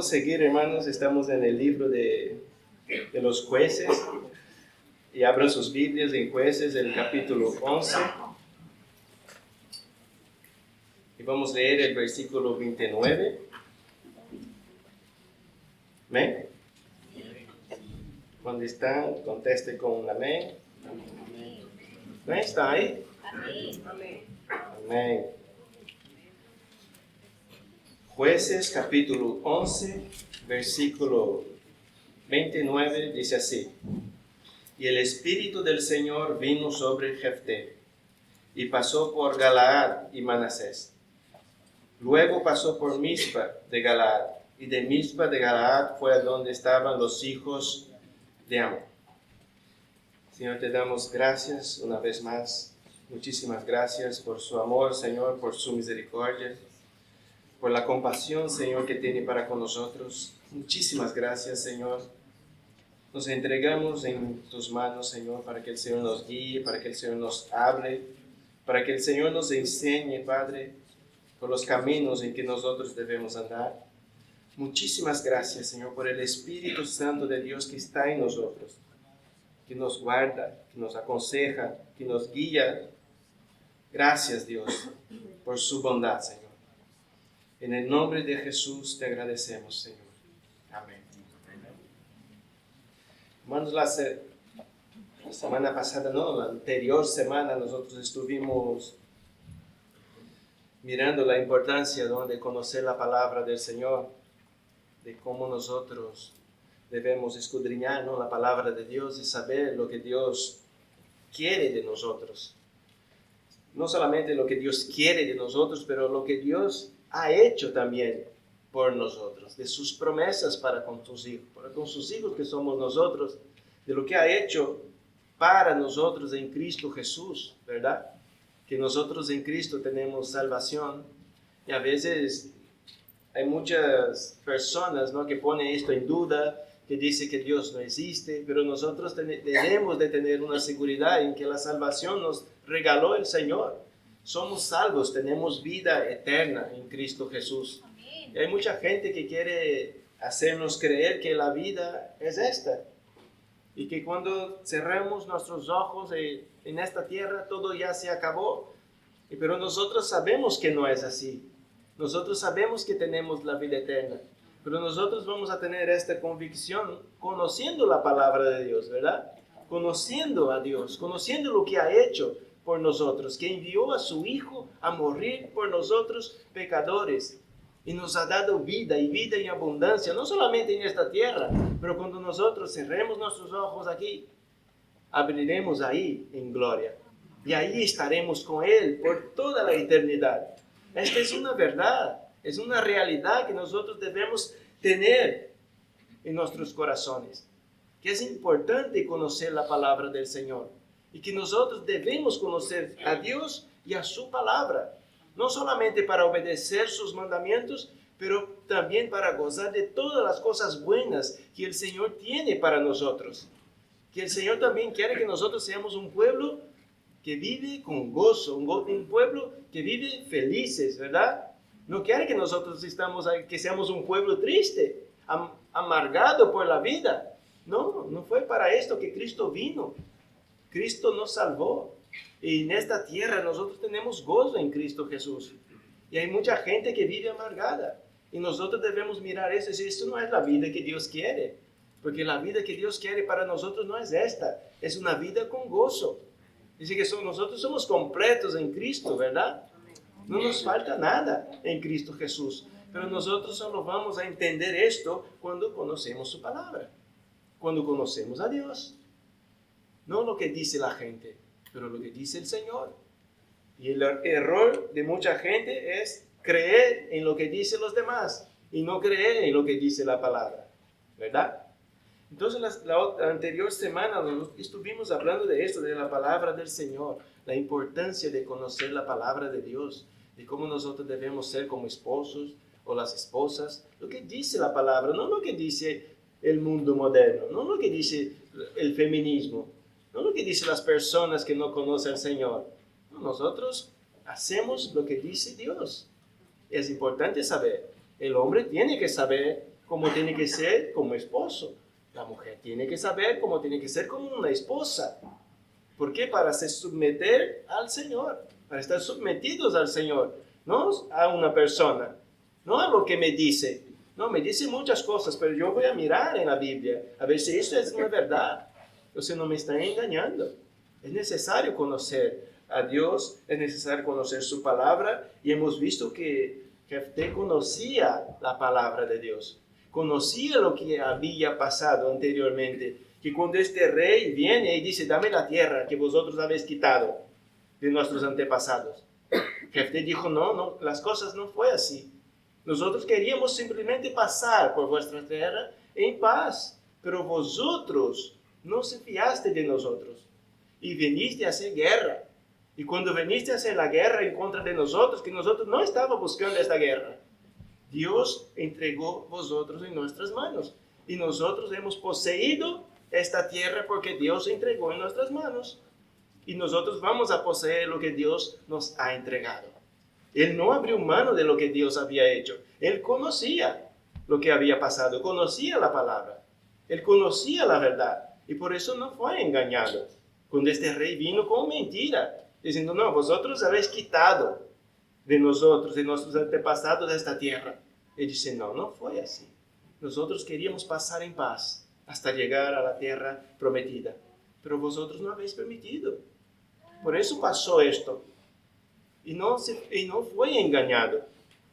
Vamos a seguir, hermanos. Estamos en el libro de los jueces. Y abran sus Biblias en Jueces, el capítulo 11. Y vamos a leer el versículo 29. ¿Amén? Cuando están, conteste con un amén. ¿Amén? ¿Está ahí? Amén. Amén. Jueces capítulo 11, versículo 29, dice así: Y el Espíritu del Señor vino sobre Jefté, y pasó por Galaad y Manasés. Luego pasó por Mizpa de Galaad, y de Mizpa de Galaad fue a donde estaban los hijos de Amón. Señor, te damos gracias una vez más. Muchísimas gracias por su amor, Señor, por su misericordia, por la compasión, Señor, que tiene para con nosotros. Muchísimas gracias, Señor. Nos entregamos en tus manos, Señor, para que el Señor nos guíe, para que el Señor nos hable, para que el Señor nos enseñe, Padre, por los caminos en que nosotros debemos andar. Muchísimas gracias, Señor, por el Espíritu Santo de Dios que está en nosotros, que nos guarda, que nos aconseja, que nos guía. Gracias, Dios, por su bondad, Señor. En el nombre de Jesús te agradecemos, Señor. Amén. Hermanos, la semana pasada, no, la anterior semana, nosotros estuvimos mirando la importancia, ¿no?, de conocer la palabra del Señor, de cómo nosotros debemos escudriñar, ¿no?, la palabra de Dios y saber lo que Dios quiere de nosotros. No solamente lo que Dios quiere de nosotros, pero lo que Dios ha hecho también por nosotros, de sus promesas para con sus hijos que somos nosotros, de lo que ha hecho para nosotros en Cristo Jesús, ¿verdad? Que nosotros en Cristo tenemos salvación, y a veces hay muchas personas, ¿no?, que ponen esto en duda, que dicen que Dios no existe, pero nosotros debemos de tener una seguridad en que la salvación nos regaló el Señor. Somos salvos, tenemos vida eterna en Cristo Jesús. Y hay mucha gente que quiere hacernos creer que la vida es esta, y que cuando cerramos nuestros ojos en esta tierra todo ya se acabó. Pero nosotros sabemos que no es así. Nosotros sabemos que tenemos la vida eterna, pero nosotros vamos a tener esta convicción conociendo la palabra de Dios, ¿verdad? Conociendo a Dios, conociendo lo que ha hecho por nosotros, que envió a su Hijo a morir por nosotros pecadores, y nos ha dado vida y vida en abundancia, no solamente en esta tierra, pero cuando nosotros cerremos nuestros ojos aquí, abriremos ahí en gloria, y ahí estaremos con Él por toda la eternidad. Esta es una verdad, es una realidad que nosotros debemos tener en nuestros corazones, que es importante conocer la palabra del Señor, y que nosotros debemos conocer a Dios y a su palabra, no solamente para obedecer sus mandamientos, pero también para gozar de todas las cosas buenas que el Señor tiene para nosotros. Que el Señor también quiere que nosotros seamos un pueblo que vive con gozo, un pueblo que vive felices, ¿verdad? No quiere que nosotros que seamos un pueblo triste, amargado por la vida. No, no fue para esto que Cristo vino. Cristo nos salvó. Y en esta tierra nosotros tenemos gozo en Cristo Jesús. Y hay mucha gente que vive amargada. Y nosotros debemos mirar eso y decir, esto no es la vida que Dios quiere. Porque la vida que Dios quiere para nosotros no es esta. Es una vida con gozo. Dice que nosotros somos completos en Cristo, ¿verdad? No nos falta nada en Cristo Jesús. Pero nosotros solo vamos a entender esto cuando conocemos su palabra. Cuando conocemos a Dios. No lo que dice la gente, pero lo que dice el Señor. Y el error de mucha gente es creer en lo que dicen los demás y no creer en lo que dice la palabra, ¿verdad? Entonces la anterior semana estuvimos hablando de esto, de la palabra del Señor, la importancia de conocer la palabra de Dios, de cómo nosotros debemos ser como esposos o las esposas, lo que dice la palabra, no lo que dice el mundo moderno, no lo que dice el feminismo, no lo que dicen las personas que no conocen al Señor. No, nosotros hacemos lo que dice Dios. Es importante saber. El hombre tiene que saber cómo tiene que ser como esposo. La mujer tiene que saber cómo tiene que ser como una esposa. ¿Por qué? Para se someter al Señor, para estar sometidos al Señor, no a una persona, no a lo que me dice. No, me dice muchas cosas, pero yo voy a mirar en la Biblia, a ver si esto es una verdad, o si no me está engañando. Es necesario conocer a Dios, es necesario conocer su palabra, y hemos visto que Jefté conocía la palabra de Dios, conocía lo que había pasado anteriormente, que cuando este rey viene y dice, dame la tierra que vosotros habéis quitado de nuestros antepasados. Jefté dijo, no, las cosas no fue así. Nosotros queríamos simplemente pasar por vuestra tierra en paz, pero vosotros no se fiaste de nosotros y viniste a hacer guerra. Y cuando viniste a hacer la guerra en contra de nosotros, que nosotros no estábamos buscando esta guerra, Dios entregó vosotros en nuestras manos. Y nosotros hemos poseído esta tierra porque Dios entregó en nuestras manos. Y nosotros vamos a poseer lo que Dios nos ha entregado. Él no abrió mano de lo que Dios había hecho. Él conocía lo que había pasado, conocía la palabra. Él conocía la verdad y por eso no fue engañado. Cuando este rey vino con mentira, diciendo, no, vosotros habéis quitado de nosotros, de nuestros antepasados, esta tierra. Él dice, no fue así. Nosotros queríamos pasar en paz hasta llegar a la tierra prometida, pero vosotros no habéis permitido. Por eso pasó esto. Y no fue engañado.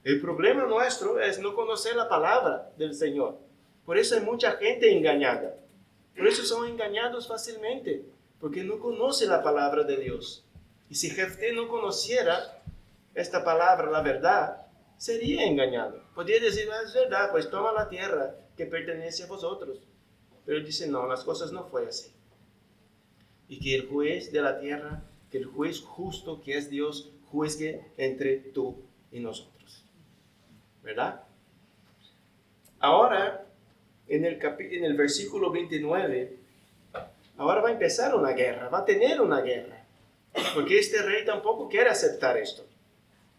El problema nuestro es no conocer la palabra del Señor. Por eso hay mucha gente engañada. Por eso son engañados fácilmente, porque no conoce la palabra de Dios. Y si Jefté no conociera esta palabra, la verdad, sería engañado. Podría decir, es verdad, pues toma la tierra que pertenece a vosotros. Pero él dice, no, las cosas no fue así. Y que el juez de la tierra, que el juez justo que es Dios, juzgue entre tú y nosotros. ¿Verdad? Ahora, en el versículo 29, ahora va a empezar una guerra, va a tener una guerra. Porque este rey tampoco quiere aceptar esto.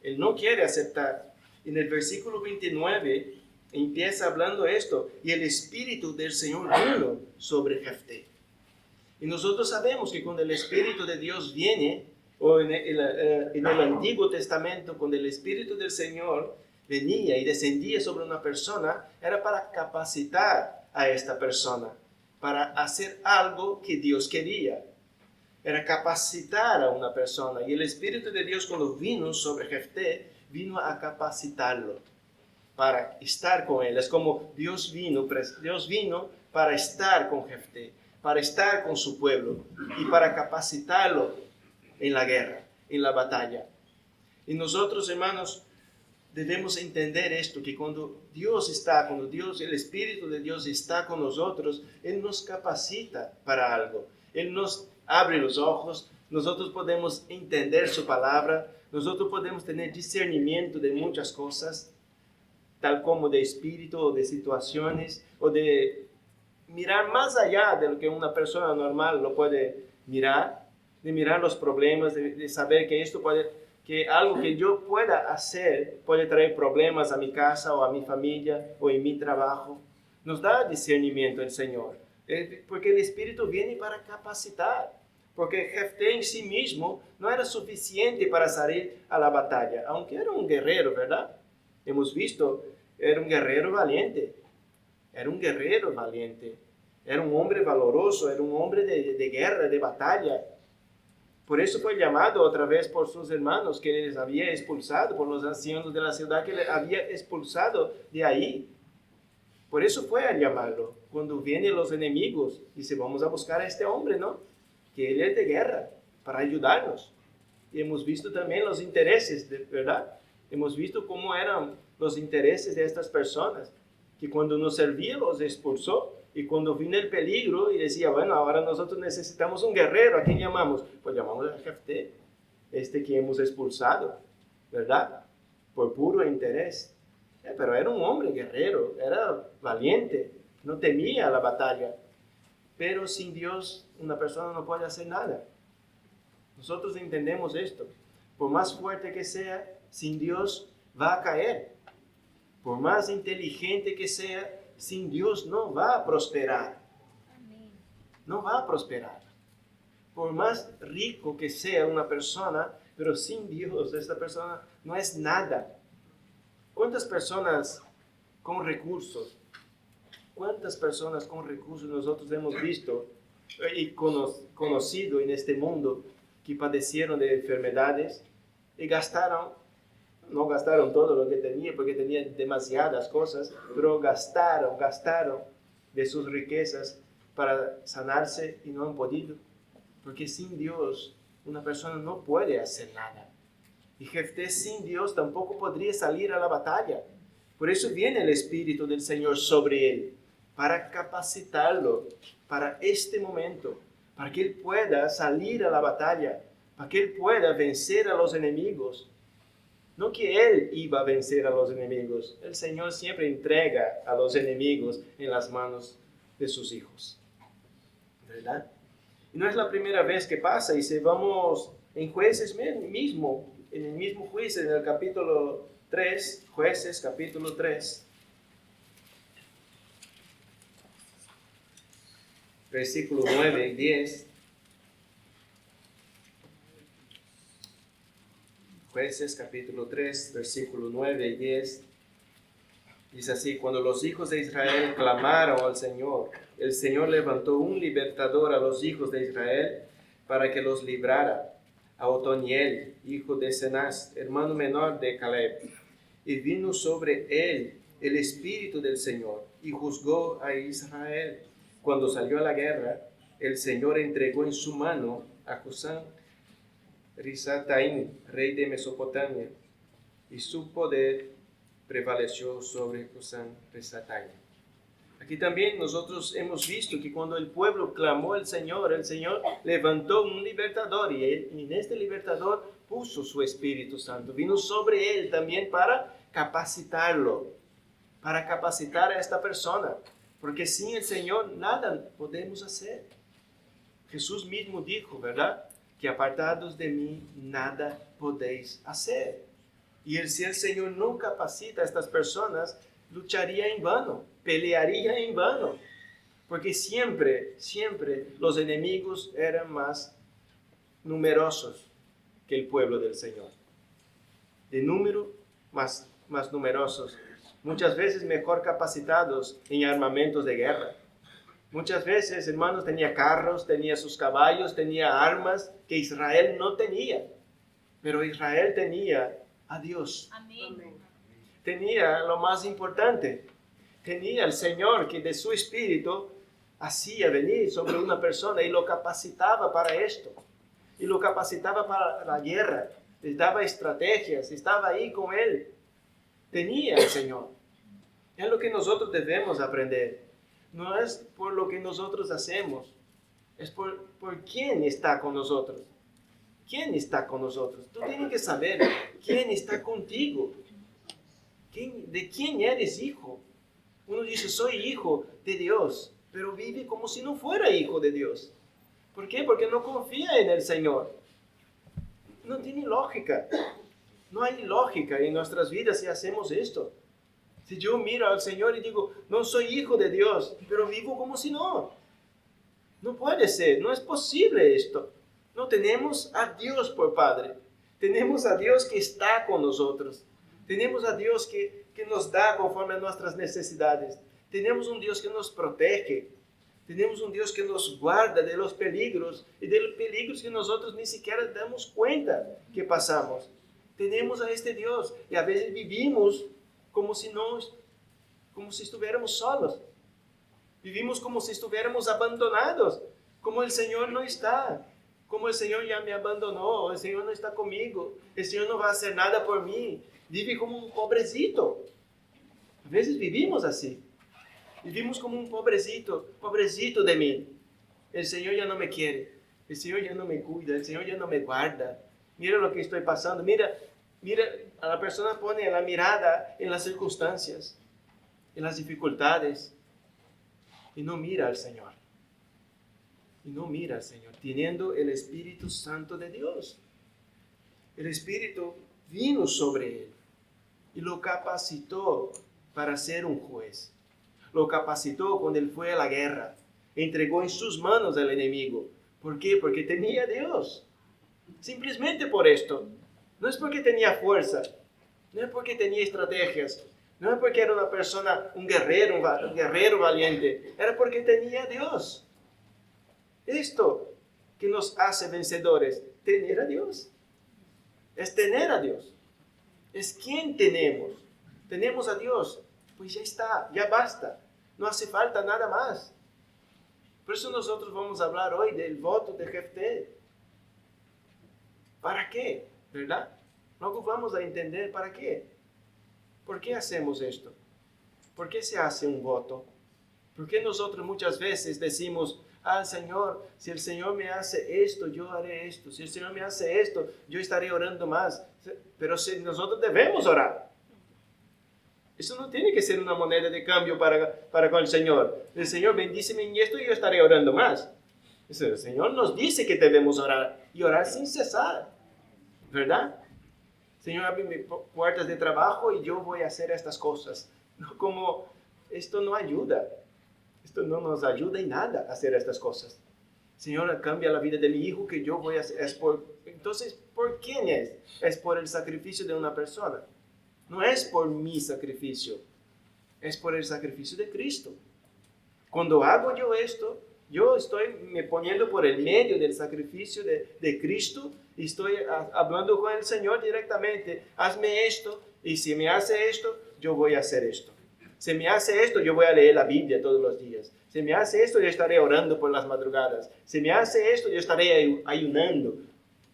Él no quiere aceptar. En el versículo 29 empieza hablando esto, y el Espíritu del Señor vino sobre Jefté. Y nosotros sabemos que cuando el Espíritu de Dios viene, o en el Antiguo Testamento, cuando el Espíritu del Señor venía y descendía sobre una persona, era para capacitar a esta persona, para hacer algo que Dios quería. Era capacitar a una persona. Y el Espíritu de Dios, cuando vino sobre Jefté, vino a capacitarlo para estar con él. Es como Dios vino para estar con Jefté, para estar con su pueblo y para capacitarlo en la guerra, en la batalla. Y nosotros, hermanos, debemos entender esto, que cuando el Espíritu de Dios está con nosotros, Él nos capacita para algo. Él nos abre los ojos, nosotros podemos entender su palabra, nosotros podemos tener discernimiento de muchas cosas, tal como de espíritu o de situaciones, o de mirar más allá de lo que una persona normal lo puede mirar, de mirar los problemas, de saber que algo que yo pueda hacer puede traer problemas a mi casa o a mi familia o en mi trabajo. Nos da discernimiento el Señor, porque el Espíritu viene para capacitar, porque Jefté en sí mismo no era suficiente para salir a la batalla, aunque era un guerrero, ¿verdad? Hemos visto, era un guerrero valiente, era un hombre valoroso, era un hombre de guerra, de batalla. Por eso fue llamado otra vez por sus hermanos que les había expulsado, por los ancianos de la ciudad que le había expulsado de ahí. Por eso fue a llamarlo. Cuando vienen los enemigos, dice, vamos a buscar a este hombre, ¿no? Que él es de guerra, para ayudarnos. Y hemos visto también los intereses, ¿verdad? Hemos visto cómo eran los intereses de estas personas, que cuando nos servía los expulsó. Y cuando vino el peligro y decía, bueno, ahora nosotros necesitamos un guerrero, ¿a quién llamamos? Pues llamamos a Jefté, que hemos expulsado, ¿verdad? Por puro interés. Pero era un hombre guerrero, era valiente, no temía la batalla. Pero sin Dios una persona no puede hacer nada. Nosotros entendemos esto. Por más fuerte que sea, sin Dios va a caer. Por más inteligente que sea, sin Dios no va a prosperar. No va a prosperar. Por más rico que sea una persona, pero sin Dios, esta persona no es nada. ¿Cuántas personas con recursos? ¿Cuántas personas con recursos nosotros hemos visto y conocido en este mundo que padecieron de enfermedades y no gastaron todo lo que tenían porque tenían demasiadas cosas, pero gastaron de sus riquezas para sanarse y no han podido? Porque sin Dios una persona no puede hacer nada. Y Jefté sin Dios tampoco podría salir a la batalla. Por eso viene el Espíritu del Señor sobre él, para capacitarlo para este momento, para que él pueda salir a la batalla, para que él pueda vencer a los enemigos. No que él iba a vencer a los enemigos, el Señor siempre entrega a los enemigos en las manos de sus hijos. ¿Verdad? Y no es la primera vez que pasa, y si vamos en Jueces mismo, en el mismo juez, en el capítulo 3, Jueces capítulo 3, versículo 9 y 10. Jueces capítulo 3, versículo 9 y 10. Dice así: cuando los hijos de Israel clamaron al Señor, el Señor levantó un libertador a los hijos de Israel para que los librara, a Otoniel, hijo de Cenaz, hermano menor de Caleb. Y vino sobre él el Espíritu del Señor, y juzgó a Israel. Cuando salió a la guerra, el Señor entregó en su mano a Cusán Risataim, rey de Mesopotamia, y su poder prevaleció sobre Cusán Risataim. Aquí también nosotros hemos visto que cuando el pueblo clamó al Señor, el Señor levantó un libertador, y en este libertador puso su Espíritu Santo. Vino sobre él también para capacitarlo, para capacitar a esta persona, porque sin el Señor nada podemos hacer. Jesús mismo dijo, ¿verdad?, que apartados de mí nada podéis hacer. Y si el Señor no capacita a estas personas, lucharía en vano, pelearía en vano, porque siempre los enemigos eran más numerosos que el pueblo del Señor. De número, más numerosos. Muchas veces mejor capacitados en armamentos de guerra. Muchas veces, hermanos, tenía carros, tenía sus caballos, tenía armas que Israel no tenía. Pero Israel tenía a Dios. Amén. Tenía lo más importante. Tenía al Señor que de su espíritu hacía venir sobre una persona y lo capacitaba para esto. Y lo capacitaba para la guerra. Les daba estrategias, estaba ahí con él. Tenía al Señor. Es lo que nosotros debemos aprender. No es por lo que nosotros hacemos, es por quién está con nosotros. ¿Quién está con nosotros? Tú tienes que saber quién está contigo. ¿De quién eres hijo? Uno dice, soy hijo de Dios, pero vive como si no fuera hijo de Dios. ¿Por qué? Porque no confía en el Señor. No tiene lógica. No hay lógica en nuestras vidas si hacemos esto. Si yo miro al Señor y digo, no soy hijo de Dios, pero vivo como si no. No puede ser, no es posible esto. No tenemos a Dios por Padre. Tenemos a Dios que está con nosotros. Tenemos a Dios que nos da conforme a nuestras necesidades. Tenemos un Dios que nos protege. Tenemos un Dios que nos guarda de los peligros y de los peligros que nosotros ni siquiera damos cuenta que pasamos. Tenemos a este Dios y a veces vivimos como si estuviéramos solos. Vivimos como si estuviéramos abandonados, como el Señor no está, como el Señor ya me abandonó, el Señor no está conmigo, el Señor no va a hacer nada por mí. Vive como un pobrecito. A veces vivimos así. Vivimos como un pobrecito de mí. El Señor ya no me quiere, el Señor ya no me cuida, el Señor ya no me guarda. Mira lo que estoy pasando, mira, a la persona pone la mirada en las circunstancias, en las dificultades, y no mira al Señor. Y no mira al Señor, teniendo el Espíritu Santo de Dios. El Espíritu vino sobre él y lo capacitó para ser un juez. lo capacitó cuando él fue a la guerra. Entregó en sus manos al enemigo. ¿Por qué? Porque tenía a Dios. Simplemente por esto. No es porque tenía fuerza. No es porque tenía estrategias. No es porque era una persona, un guerrero valiente. Era porque tenía a Dios. Esto que nos hace vencedores, tener a Dios. Es tener a Dios. Es quien tenemos. Tenemos a Dios. Pues ya está, ya basta. No hace falta nada más. Por eso nosotros vamos a hablar hoy del voto de Jefté. ¿Para qué? ¿Verdad? Luego vamos a entender para qué. ¿Por qué hacemos esto? ¿Por qué se hace un voto? ¿Por qué nosotros muchas veces decimos, Señor, si el Señor me hace esto, yo haré esto. Si el Señor me hace esto, yo estaré orando más. Pero si nosotros debemos orar. Eso no tiene que ser una moneda de cambio para con el Señor. El Señor bendíceme en esto y yo estaré orando más. El Señor nos dice que debemos orar y orar sin cesar. ¿Verdad? Señor, abre puertas de trabajo y yo voy a hacer estas cosas. No, como esto no ayuda. Esto no nos ayuda en nada a hacer estas cosas. Señor, cambia la vida de mi hijo que yo voy a hacer. Entonces, ¿por quién es? Es por el sacrificio de una persona. No es por mi sacrificio. Es por el sacrificio de Cristo. Cuando hago yo esto, yo estoy me poniendo por el medio del sacrificio de Cristo y estoy hablando con el Señor directamente. Hazme esto y si me hace esto, yo voy a hacer esto. Si me hace esto, yo voy a leer la Biblia todos los días. Si me hace esto, yo estaré orando por las madrugadas. Si me hace esto, yo estaré ayunando.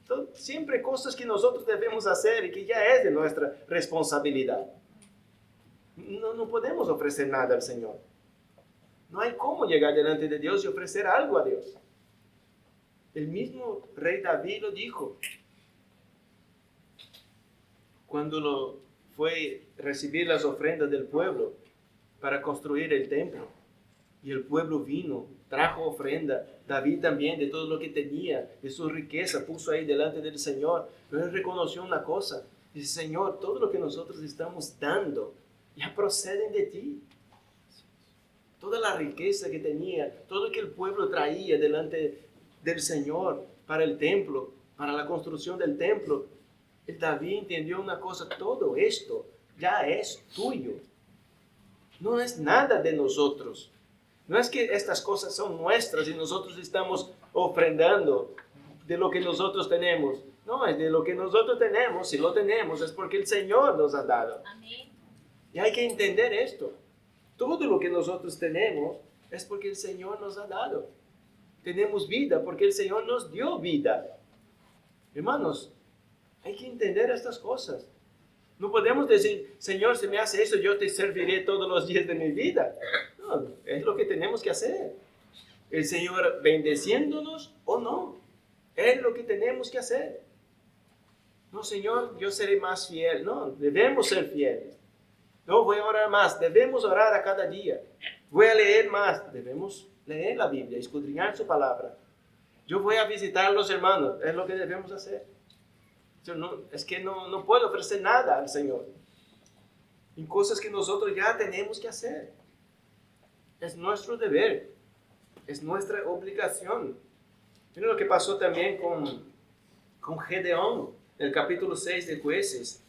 Entonces, siempre cosas que nosotros debemos hacer y que ya es de nuestra responsabilidad. No podemos ofrecer nada al Señor. No hay cómo llegar delante de Dios y ofrecer algo a Dios. El mismo rey David lo dijo. Cuando fue a recibir las ofrendas del pueblo para construir el templo. Y el pueblo vino, trajo ofrenda. David también, de todo lo que tenía, de su riqueza, puso ahí delante del Señor. Pero él reconoció una cosa. Dice, Señor, todo lo que nosotros estamos dando ya proceden de ti. Toda la riqueza que tenía, todo lo que el pueblo traía delante del Señor para el templo, para la construcción del templo. El David entendió una cosa, todo esto ya es tuyo. No es nada de nosotros. No es que estas cosas son nuestras y nosotros estamos ofrendando de lo que nosotros tenemos. No, es de lo que nosotros tenemos. Si lo tenemos es porque el Señor nos ha dado. Amén. Y hay que entender esto. Todo lo que nosotros tenemos es porque el Señor nos ha dado. Tenemos vida porque el Señor nos dio vida. Hermanos, hay que entender estas cosas. No podemos decir, Señor, si me hace eso, yo te serviré todos los días de mi vida. No, es lo que tenemos que hacer. El Señor bendeciéndonos o no. Es lo que tenemos que hacer. No, Señor, yo seré más fiel. No, debemos ser fieles. No, voy a orar más. Debemos orar a cada día. Voy a leer más. Debemos leer la Biblia, escudriñar su palabra. Yo voy a visitar a los hermanos. Es lo que debemos hacer. Es que no puedo ofrecer nada al Señor. En cosas que nosotros ya tenemos que hacer. Es nuestro deber. Es nuestra obligación. Miren lo que pasó también con Gedeón, en el capítulo 6 de Jueces.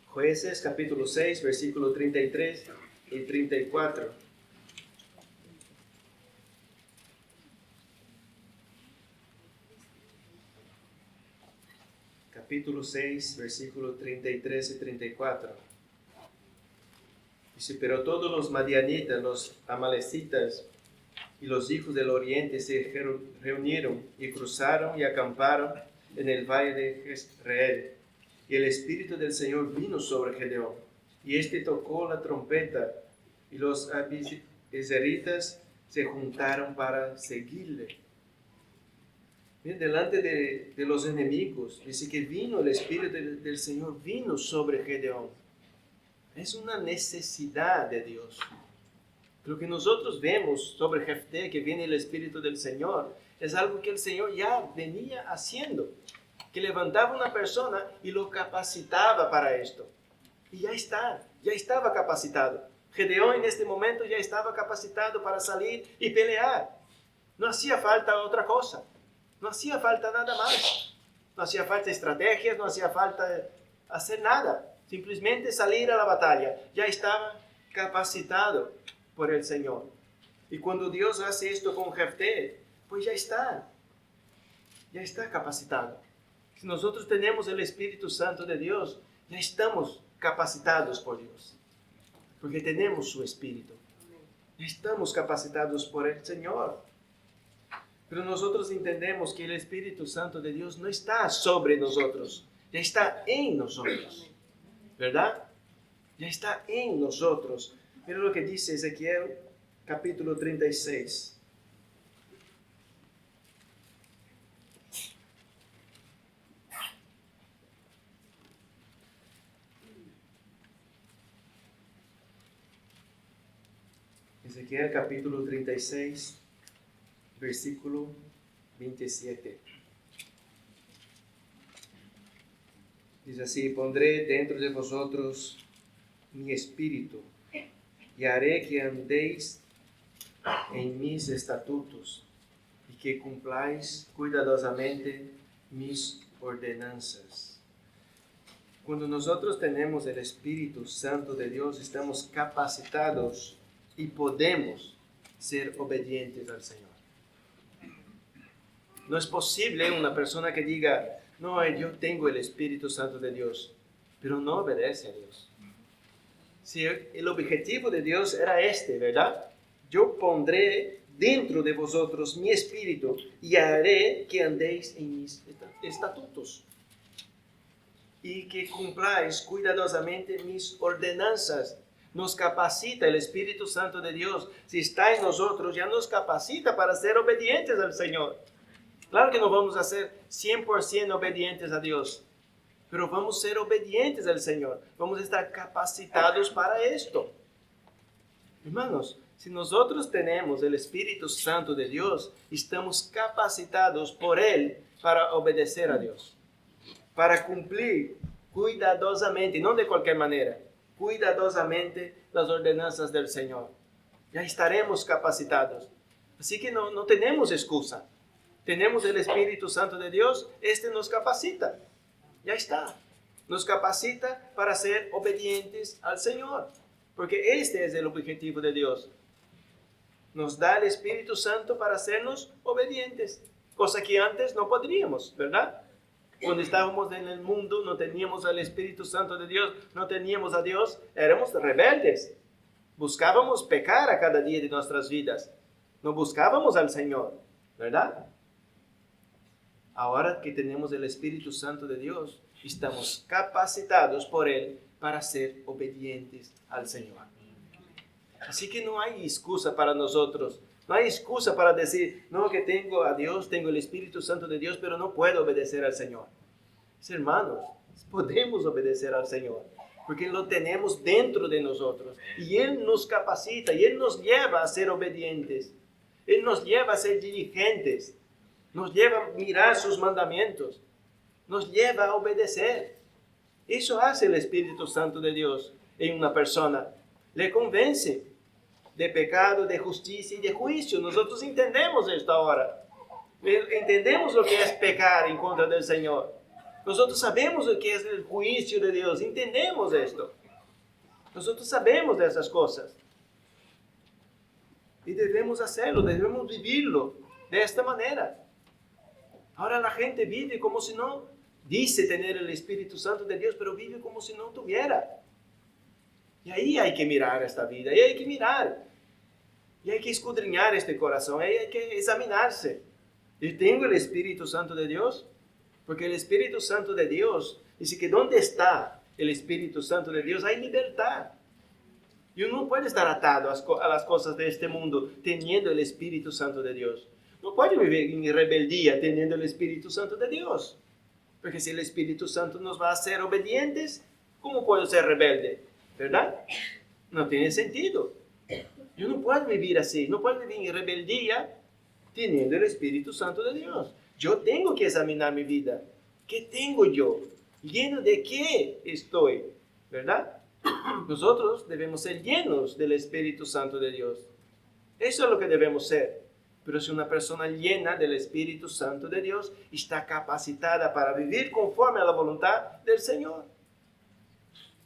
Jueces, capítulo 6, versículo 33 y 34. Capítulo 6, versículo 33 y 34. Dice, pero todos los madianitas, los amalecitas y los hijos del oriente se reunieron y cruzaron y acamparon en el valle de Jezreel. Y el Espíritu del Señor vino sobre Gedeón. Y éste tocó la trompeta y los abiezeritas se juntaron para seguirle. Delante de los enemigos, dice que vino el Espíritu del Señor, vino sobre Gedeón. Es una necesidad de Dios. Lo que nosotros vemos sobre Jefté, que viene el Espíritu del Señor, es algo que el Señor ya venía haciendo. Que levantaba una persona y lo capacitaba para esto. Y ya está, ya estaba capacitado. Gedeón en este momento ya estaba capacitado para salir y pelear. No hacía falta otra cosa. No hacía falta nada más. No hacía falta estrategias, no hacía falta hacer nada. Simplemente salir a la batalla. Ya estaba capacitado por el Señor. Y cuando Dios hace esto con Jefté, pues ya está capacitado. Si nosotros tenemos el Espíritu Santo de Dios, ya estamos capacitados por Dios. Porque tenemos su Espíritu. Ya estamos capacitados por el Señor. Pero nosotros entendemos que el Espíritu Santo de Dios no está sobre nosotros, ya está en nosotros, ¿verdad? Ya está en nosotros. Mira lo que dice Ezequiel, capítulo 36. Ezequiel, capítulo 36. Versículo 27. Dice así: pondré dentro de vosotros mi espíritu y haré que andéis en mis estatutos y que cumpláis cuidadosamente mis ordenanzas. Cuando nosotros tenemos el Espíritu Santo de Dios, estamos capacitados y podemos ser obedientes al Señor. No es posible una persona que diga, no, yo tengo el Espíritu Santo de Dios, pero no obedece a Dios. Si el objetivo de Dios era este, ¿verdad? Yo pondré dentro de vosotros mi espíritu y haré que andéis en mis estatutos y que cumpláis cuidadosamente mis ordenanzas. Nos capacita el Espíritu Santo de Dios. Si está en nosotros, ya nos capacita para ser obedientes al Señor. Claro que no vamos a ser 100% obedientes a Dios, pero vamos a ser obedientes al Señor. Vamos a estar capacitados para esto. Hermanos, si nosotros tenemos el Espíritu Santo de Dios, estamos capacitados por Él para obedecer a Dios, para cumplir cuidadosamente, no de cualquier manera, cuidadosamente las ordenanzas del Señor. Ya estaremos capacitados. Así que no tenemos excusa. Tenemos el Espíritu Santo de Dios, este nos capacita. Ya está. Nos capacita para ser obedientes al Señor. Porque este es el objetivo de Dios. Nos da el Espíritu Santo para hacernos obedientes. Cosa que antes no podríamos, ¿verdad? Cuando estábamos en el mundo, no teníamos el Espíritu Santo de Dios, no teníamos a Dios, éramos rebeldes. Buscábamos pecar a cada día de nuestras vidas. No buscábamos al Señor, ¿verdad? Ahora que tenemos el Espíritu Santo de Dios, estamos capacitados por Él para ser obedientes al Señor. Así que no hay excusa para nosotros. No hay excusa para decir, no, que tengo a Dios, tengo el Espíritu Santo de Dios, pero no puedo obedecer al Señor. Hermanos, podemos obedecer al Señor, porque lo tenemos dentro de nosotros. Y Él nos capacita, y Él nos lleva a ser obedientes. Él nos lleva a ser diligentes. Nos lleva a mirar sus mandamientos. Nos lleva a obedecer. Eso hace el Espíritu Santo de Dios en una persona. Le convence de pecado, de justicia y de juicio. Nosotros entendemos esto ahora. Entendemos lo que es pecar en contra del Señor. Nosotros sabemos lo que es el juicio de Dios. Entendemos esto. Nosotros sabemos de esas cosas. Y debemos hacerlo, debemos vivirlo de esta manera. Ahora la gente vive como si no, dice tener el Espíritu Santo de Dios, pero vive como si no tuviera. Y ahí hay que mirar esta vida, ahí hay que mirar. Y hay que escudriñar este corazón, ahí hay que examinarse. Yo tengo el Espíritu Santo de Dios, porque el Espíritu Santo de Dios dice que donde está el Espíritu Santo de Dios hay libertad. Y uno no puede estar atado a las cosas de este mundo teniendo el Espíritu Santo de Dios. No puede vivir en rebeldía teniendo el Espíritu Santo de Dios. Porque si el Espíritu Santo nos va a hacer obedientes, ¿cómo puedo ser rebelde? ¿Verdad? No tiene sentido. Yo no puedo vivir así. No puedo vivir en rebeldía teniendo el Espíritu Santo de Dios. Yo tengo que examinar mi vida. ¿Qué tengo yo? ¿Lleno de qué estoy? ¿Verdad? Nosotros debemos ser llenos del Espíritu Santo de Dios. Eso es lo que debemos ser. Pero si una persona llena del Espíritu Santo de Dios está capacitada para vivir conforme a la voluntad del Señor.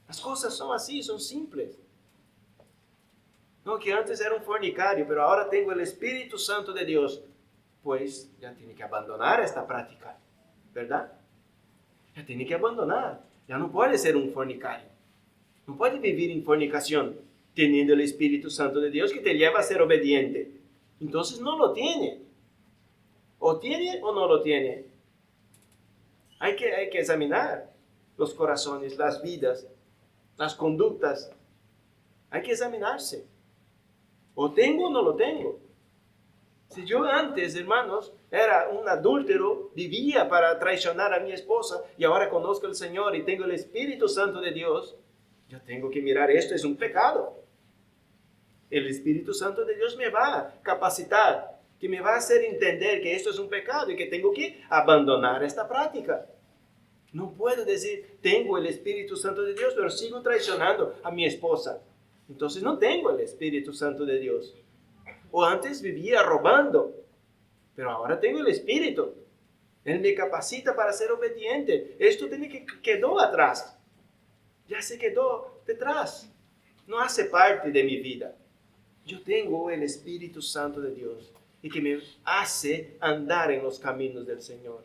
Las cosas son así, son simples. No, que antes era un fornicario, pero ahora tengo el Espíritu Santo de Dios. Pues ya tiene que abandonar esta práctica, ¿verdad? Ya tiene que abandonar. Ya no puede ser un fornicario. No puede vivir en fornicación teniendo el Espíritu Santo de Dios que te lleva a ser obediente. Entonces no lo tiene. O tiene o no lo tiene. Hay que examinar los corazones, las vidas, las conductas. Hay que examinarse. O tengo o no lo tengo. Si yo antes, hermanos, era un adúltero, vivía para traicionar a mi esposa y ahora conozco al Señor y tengo el Espíritu Santo de Dios, yo tengo que mirar esto es un pecado. El Espíritu Santo de Dios me va a capacitar, que me va a hacer entender que esto es un pecado y que tengo que abandonar esta práctica. No puedo decir, tengo el Espíritu Santo de Dios, pero sigo traicionando a mi esposa. Entonces no tengo el Espíritu Santo de Dios. O antes vivía robando, pero ahora tengo el Espíritu. Él me capacita para ser obediente. Esto quedó atrás. Ya se quedó detrás. No hace parte de mi vida. Yo tengo el Espíritu Santo de Dios y que me hace andar en los caminos del Señor.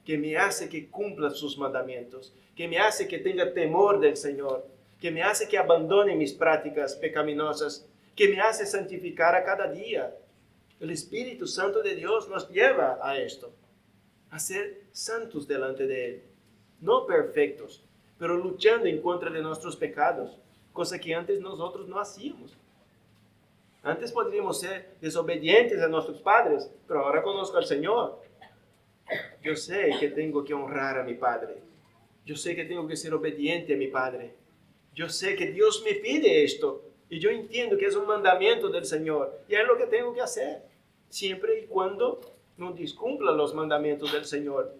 Que me hace que cumpla sus mandamientos. Que me hace que tenga temor del Señor. Que me hace que abandone mis prácticas pecaminosas. Que me hace santificar a cada día. El Espíritu Santo de Dios nos lleva a esto, a ser santos delante de Él. No perfectos, pero luchando en contra de nuestros pecados, cosa que antes nosotros no hacíamos. Antes podríamos ser desobedientes a nuestros padres, pero ahora conozco al Señor. Yo sé que tengo que honrar a mi Padre. Yo sé que tengo que ser obediente a mi Padre. Yo sé que Dios me pide esto. Y yo entiendo que es un mandamiento del Señor. Y es lo que tengo que hacer. Siempre y cuando no descumpla los mandamientos del Señor.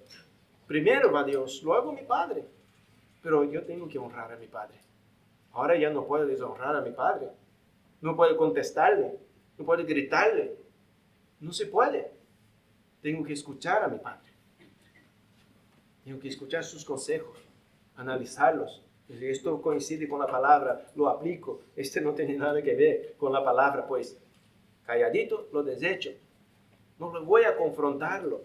Primero va Dios, luego mi Padre. Pero yo tengo que honrar a mi Padre. Ahora ya no puedo deshonrar a mi Padre. No puedo contestarle. No puedo gritarle. No se puede. Tengo que escuchar a mi Padre. Tengo que escuchar sus consejos. Analizarlos. Si esto coincide con la palabra, lo aplico. Este no tiene nada que ver con la palabra, pues calladito lo desecho. No lo voy a confrontarlo.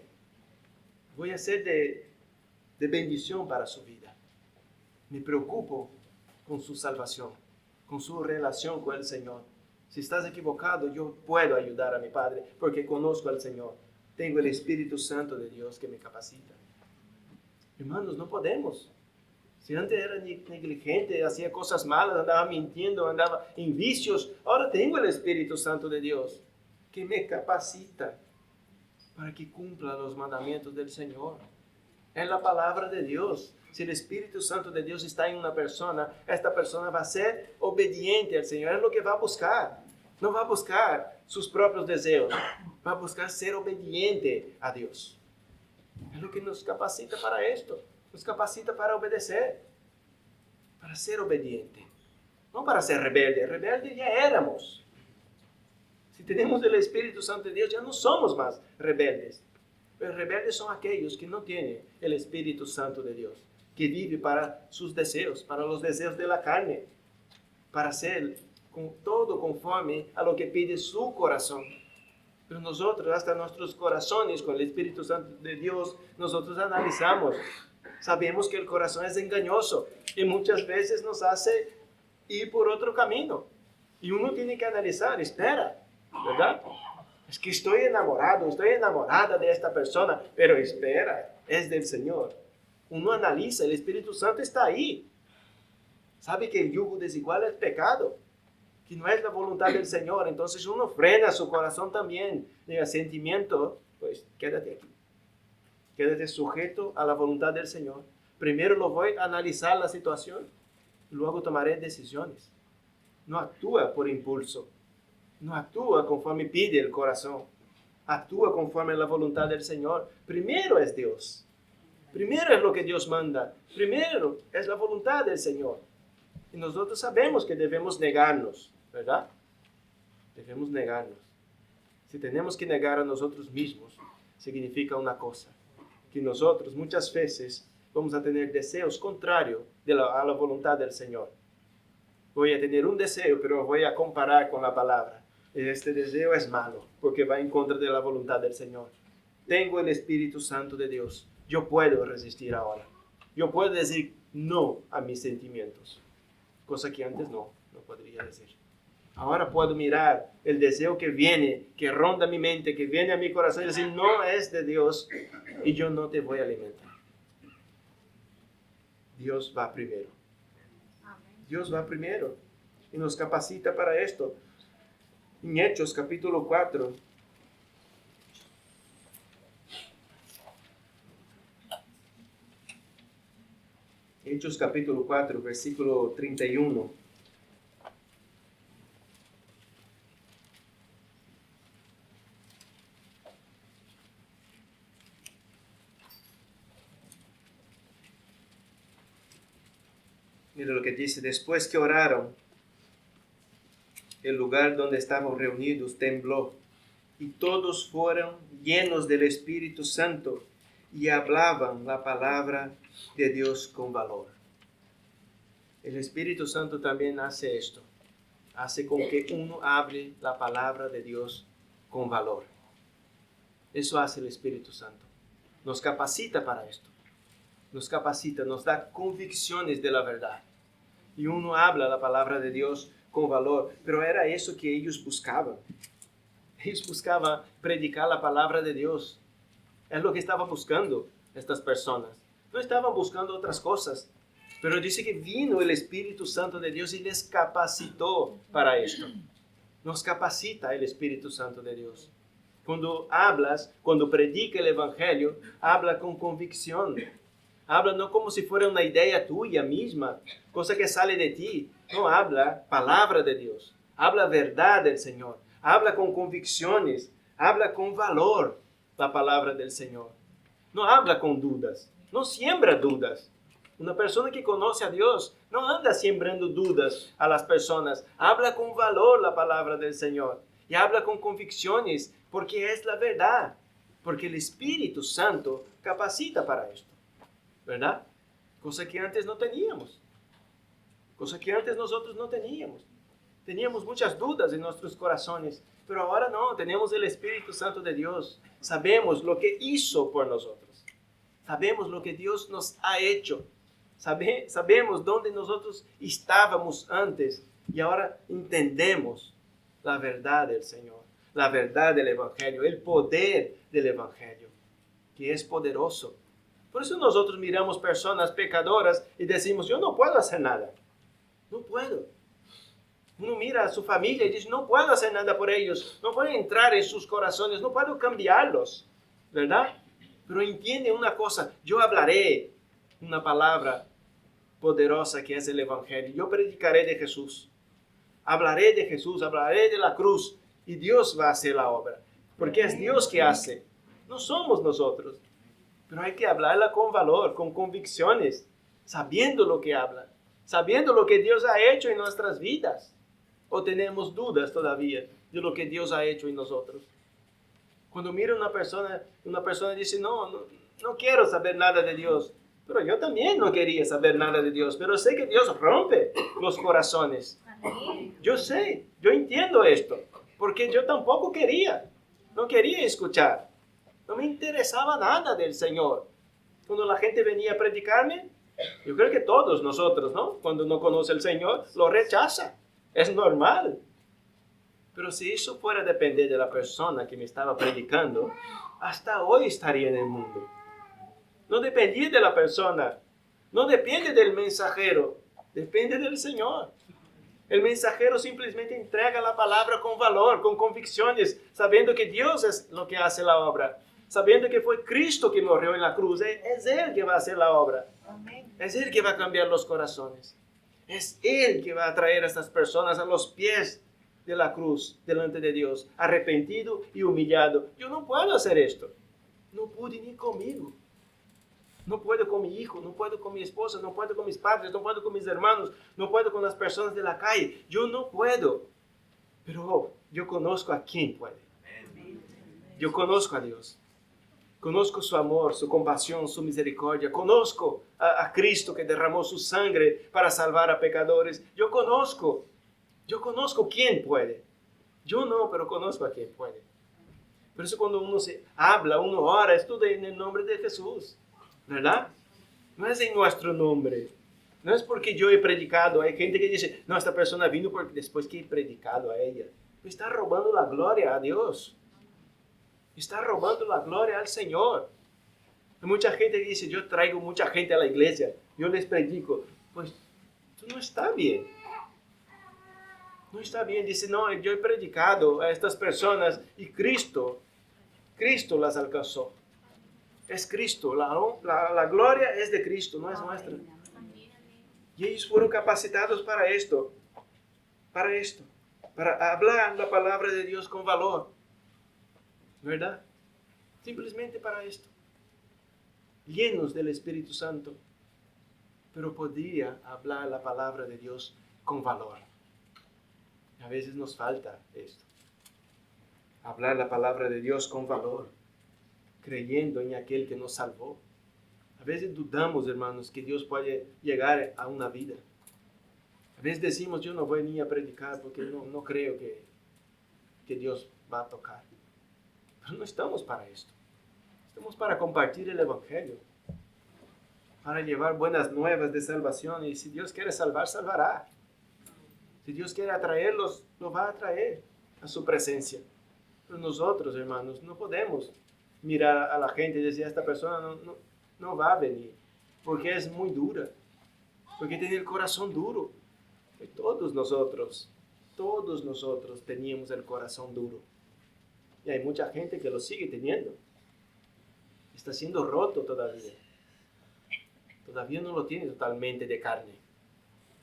Voy a ser de bendición para su vida. Me preocupo con su salvación, con su relación con el Señor. Si estás equivocado, yo puedo ayudar a mi Padre porque conozco al Señor. Tengo el Espíritu Santo de Dios que me capacita. Hermanos, no podemos. Si antes era negligente, hacía cosas malas, andaba mintiendo, andaba en vicios, ahora tengo el Espíritu Santo de Dios que me capacita para que cumpla los mandamientos del Señor. Es la palabra de Dios. Si el Espíritu Santo de Dios está en una persona, esta persona va a ser obediente al Señor. Es lo que va a buscar. No va a buscar sus propios deseos. Va a buscar ser obediente a Dios. Es lo que nos capacita para esto. Nos capacita para obedecer, para ser obediente, no para ser rebelde. Rebelde ya éramos. Si tenemos el Espíritu Santo de Dios, ya no somos más rebeldes. Pero rebeldes son aquellos que no tienen el Espíritu Santo de Dios, que vive para sus deseos, para los deseos de la carne, para hacer todo conforme a lo que pide su corazón. Pero nosotros, hasta nuestros corazones, con el Espíritu Santo de Dios, nosotros analizamos. Sabemos que el corazón es engañoso y muchas veces nos hace ir por otro camino. Y uno tiene que analizar, espera, ¿verdad? Es que estoy enamorado, estoy enamorada de esta persona, pero espera, es del Señor. Uno analiza, el Espíritu Santo está ahí. Sabe que el yugo desigual es pecado, que no es la voluntad del Señor. Entonces uno frena su corazón también, el sentimiento, pues quédate aquí. Quédate sujeto a la voluntad del Señor. Primero lo voy a analizar la situación, luego tomaré decisiones. No actúa por impulso. No actúa conforme pide el corazón. Actúa conforme a la voluntad del Señor. Primero es Dios. Primero es lo que Dios manda. Primero es la voluntad del Señor. Y nosotros sabemos que debemos negarnos, ¿verdad? Debemos negarnos. Si tenemos que negar a nosotros mismos, significa una cosa, que nosotros muchas veces vamos a tener deseos contrarios a la voluntad del Señor. Voy a tener un deseo, pero voy a comparar con la palabra. Este deseo es malo, porque va en contra de la voluntad del Señor. Tengo el Espíritu Santo de Dios. Yo puedo resistir ahora. Yo puedo decir no a mis sentimientos, cosa que antes no podría decir. Ahora puedo mirar el deseo que viene, que ronda mi mente, que viene a mi corazón y decir, no es de Dios y yo no te voy a alimentar. Dios va primero. Dios va primero y nos capacita para esto. En Hechos capítulo 4, Hechos capítulo 4, versículo 31. Mira lo que dice, después que oraron, el lugar donde estaban reunidos tembló, y todos fueron llenos del Espíritu Santo y hablaban la palabra de Dios con valor. El Espíritu Santo también hace esto, hace con que uno hable la palabra de Dios con valor. Eso hace el Espíritu Santo. Nos capacita para esto. Nos capacita, nos da convicciones de la verdad. Y uno habla la palabra de Dios con valor. Pero era eso que ellos buscaban. Ellos buscaban predicar la palabra de Dios. Es lo que estaban buscando estas personas. No estaban buscando otras cosas. Pero dice que vino el Espíritu Santo de Dios y les capacitó para esto. Nos capacita el Espíritu Santo de Dios. Cuando hablas, cuando predica el Evangelio, habla con convicción. Habla no como si fuera una idea tuya misma, cosa que sale de ti. No, habla palabra de Dios. Habla verdad del Señor. Habla con convicciones. Habla con valor la palabra del Señor. No habla con dudas. No siembra dudas. Una persona que conoce a Dios no anda sembrando dudas a las personas. Habla con valor la palabra del Señor. Y habla con convicciones porque es la verdad. Porque el Espíritu Santo capacita para esto. ¿Verdad? Cosa que antes no teníamos. Cosa que antes nosotros no teníamos. Teníamos muchas dudas en nuestros corazones, pero ahora no, tenemos el Espíritu Santo de Dios. Sabemos lo que hizo por nosotros. Sabemos lo que Dios nos ha hecho. Sabemos dónde nosotros estábamos antes y ahora entendemos la verdad del Señor, la verdad del Evangelio, el poder del Evangelio, que es poderoso. Por eso nosotros miramos personas pecadoras y decimos, yo no puedo hacer nada. No puedo. Uno mira a su familia y dice, no puedo hacer nada por ellos. No puedo entrar en sus corazones, no puedo cambiarlos. ¿Verdad? Pero entiende una cosa, yo hablaré una palabra poderosa que es el Evangelio. Yo predicaré de Jesús. Hablaré de Jesús, hablaré de la cruz y Dios va a hacer la obra. Porque es Dios que hace. No somos nosotros. Pero hay que hablarla con valor, con convicciones, sabiendo lo que habla, sabiendo lo que Dios ha hecho en nuestras vidas. ¿O tenemos dudas todavía de lo que Dios ha hecho en nosotros? Cuando mira una persona dice, no quiero saber nada de Dios. Pero yo también no quería saber nada de Dios, pero sé que Dios rompe los corazones. Yo sé, yo entiendo esto, porque yo tampoco no quería escuchar. No me interesaba nada del Señor. Cuando la gente venía a predicarme, yo creo que todos nosotros, ¿no? Cuando no conoce al Señor, lo rechaza. Es normal. Pero si eso fuera a depender de la persona que me estaba predicando, hasta hoy estaría en el mundo. No dependía de la persona. No depende del mensajero. Depende del Señor. El mensajero simplemente entrega la palabra con valor, con convicciones, sabiendo que Dios es lo que hace la obra. Sabiendo que fue Cristo que murió en la cruz. Es Él que va a hacer la obra. Amén. Es Él que va a cambiar los corazones. Es Él que va a traer a estas personas a los pies de la cruz, delante de Dios, arrepentido y humillado. Yo no puedo hacer esto. No pude ni conmigo. No puedo con mi hijo, no puedo con mi esposa, no puedo con mis padres, no puedo con mis hermanos, no puedo con las personas de la calle. Yo no puedo. Pero yo conozco a quien puede. Yo conozco a Dios. Conozco su amor, su compasión, su misericordia. Conozco a Cristo que derramó su sangre para salvar a pecadores. Yo conozco quién puede. Yo no, pero conozco a quien puede. Por eso cuando uno se habla, uno ora, es todo en el nombre de Jesús, ¿verdad? No es en nuestro nombre. No es porque yo he predicado. Hay gente que dice, no, esta persona vino porque después que he predicado a ella. Está robando la gloria a Dios. Está robando la gloria al Señor. Y mucha gente dice, yo traigo mucha gente a la iglesia, yo les predico. Pues, eso no está bien. No está bien. Dice, no, yo he predicado a estas personas y Cristo las alcanzó. Es Cristo, la gloria es de Cristo, no es nuestra. Y ellos fueron capacitados para esto, para hablar la palabra de Dios con valor, ¿verdad? Simplemente para esto, llenos del Espíritu Santo, pero podía hablar la palabra de Dios con valor. A veces nos falta esto, hablar la palabra de Dios con valor, creyendo en aquel que nos salvó. A veces dudamos, hermanos, que Dios puede llegar a una vida. A veces decimos, yo no voy ni a predicar porque no creo que Dios va a tocar. Pero no estamos para esto. Estamos para compartir el Evangelio, para llevar buenas nuevas de salvación. Y si Dios quiere salvar, salvará. Si Dios quiere atraerlos, lo va a atraer a su presencia. Pero nosotros, hermanos, no podemos mirar a la gente y decir, esta persona no va a venir, porque es muy dura, porque tiene el corazón duro. Y todos nosotros teníamos el corazón duro. Y hay mucha gente que lo sigue teniendo. Está siendo roto todavía. Todavía no lo tiene totalmente de carne.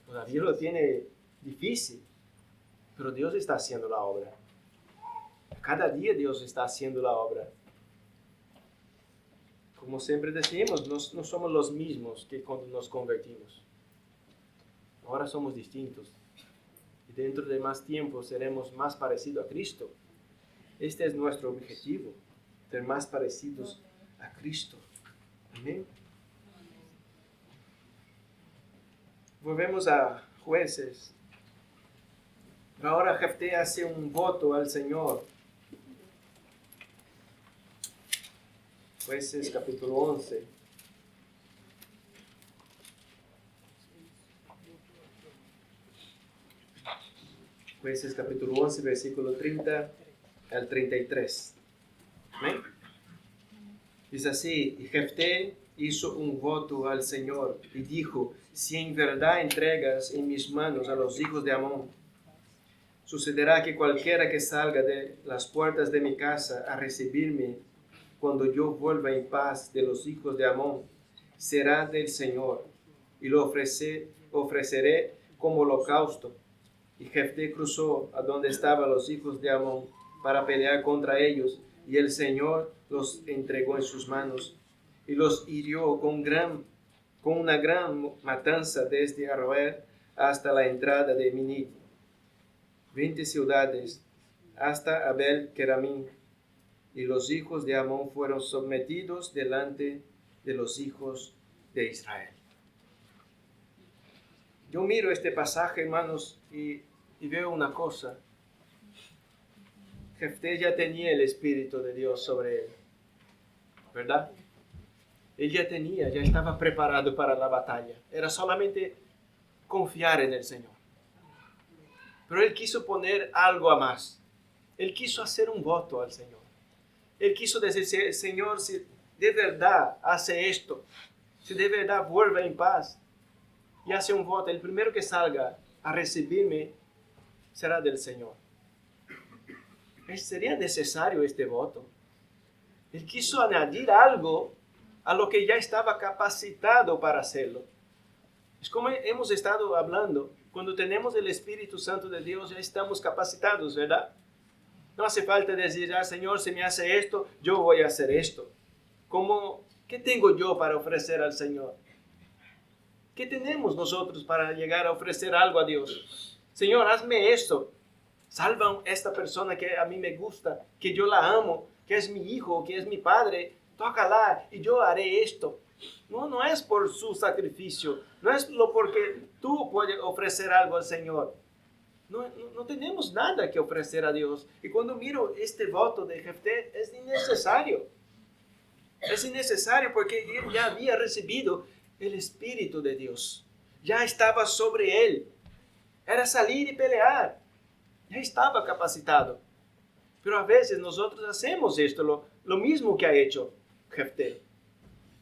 Todavía lo tiene difícil. Pero Dios está haciendo la obra. Cada día Dios está haciendo la obra. Como siempre decimos, no somos los mismos que cuando nos convertimos. Ahora somos distintos. Y dentro de más tiempo seremos más parecidos a Cristo. Este es nuestro objetivo, ser más parecidos a Cristo. Amén. Volvemos a Jueces. Ahora Jefté hace un voto al Señor. Jueces capítulo 11. Jueces capítulo 11, versículo 30 al 33. ¿Amén? Dice así, y Jefté hizo un voto al Señor y dijo, si en verdad entregas en mis manos a los hijos de Amón, sucederá que cualquiera que salga de las puertas de mi casa a recibirme cuando yo vuelva en paz de los hijos de Amón, será del Señor, y lo ofreceré como holocausto. Y Jefté cruzó a donde estaban los hijos de Amón para pelear contra ellos, y el Señor los entregó en sus manos, y los hirió con una gran matanza desde Aroer hasta la entrada de Minit, 20 ciudades, hasta Abel-Keramín. Y los hijos de Amón fueron sometidos delante de los hijos de Israel. Yo miro este pasaje, hermanos, y veo una cosa. Jefté ya tenía el Espíritu de Dios sobre él, ¿verdad? Él ya estaba preparado para la batalla. Era solamente confiar en el Señor. Pero él quiso poner algo a más. Él quiso hacer un voto al Señor. Él quiso decir, Señor, si de verdad hace esto, si de verdad vuelve en paz y hace un voto, el primero que salga a recibirme será del Señor. ¿Sería necesario este voto? Él quiso añadir algo a lo que ya estaba capacitado para hacerlo. Es como hemos estado hablando, cuando tenemos el Espíritu Santo de Dios ya estamos capacitados, ¿verdad? No hace falta decir, Señor, si me hace esto, yo voy a hacer esto. Como ¿Qué tengo yo para ofrecer al Señor? ¿Qué tenemos nosotros para llegar a ofrecer algo a Dios? Señor, hazme esto. Salva a esta persona que a mí me gusta, que yo la amo, que es mi hijo, que es mi padre. Tócala y yo haré esto. No, no es por su sacrificio. No es porque tú puedes ofrecer algo al Señor. No tenemos nada que ofrecer a Dios. Y cuando miro este voto de Jefté, es innecesario. Es innecesario porque él ya había recibido el Espíritu de Dios. Ya estaba sobre él. Era salir y pelear. Ya estaba capacitado. Pero a veces nosotros hacemos esto, lo mismo que ha hecho Jefté.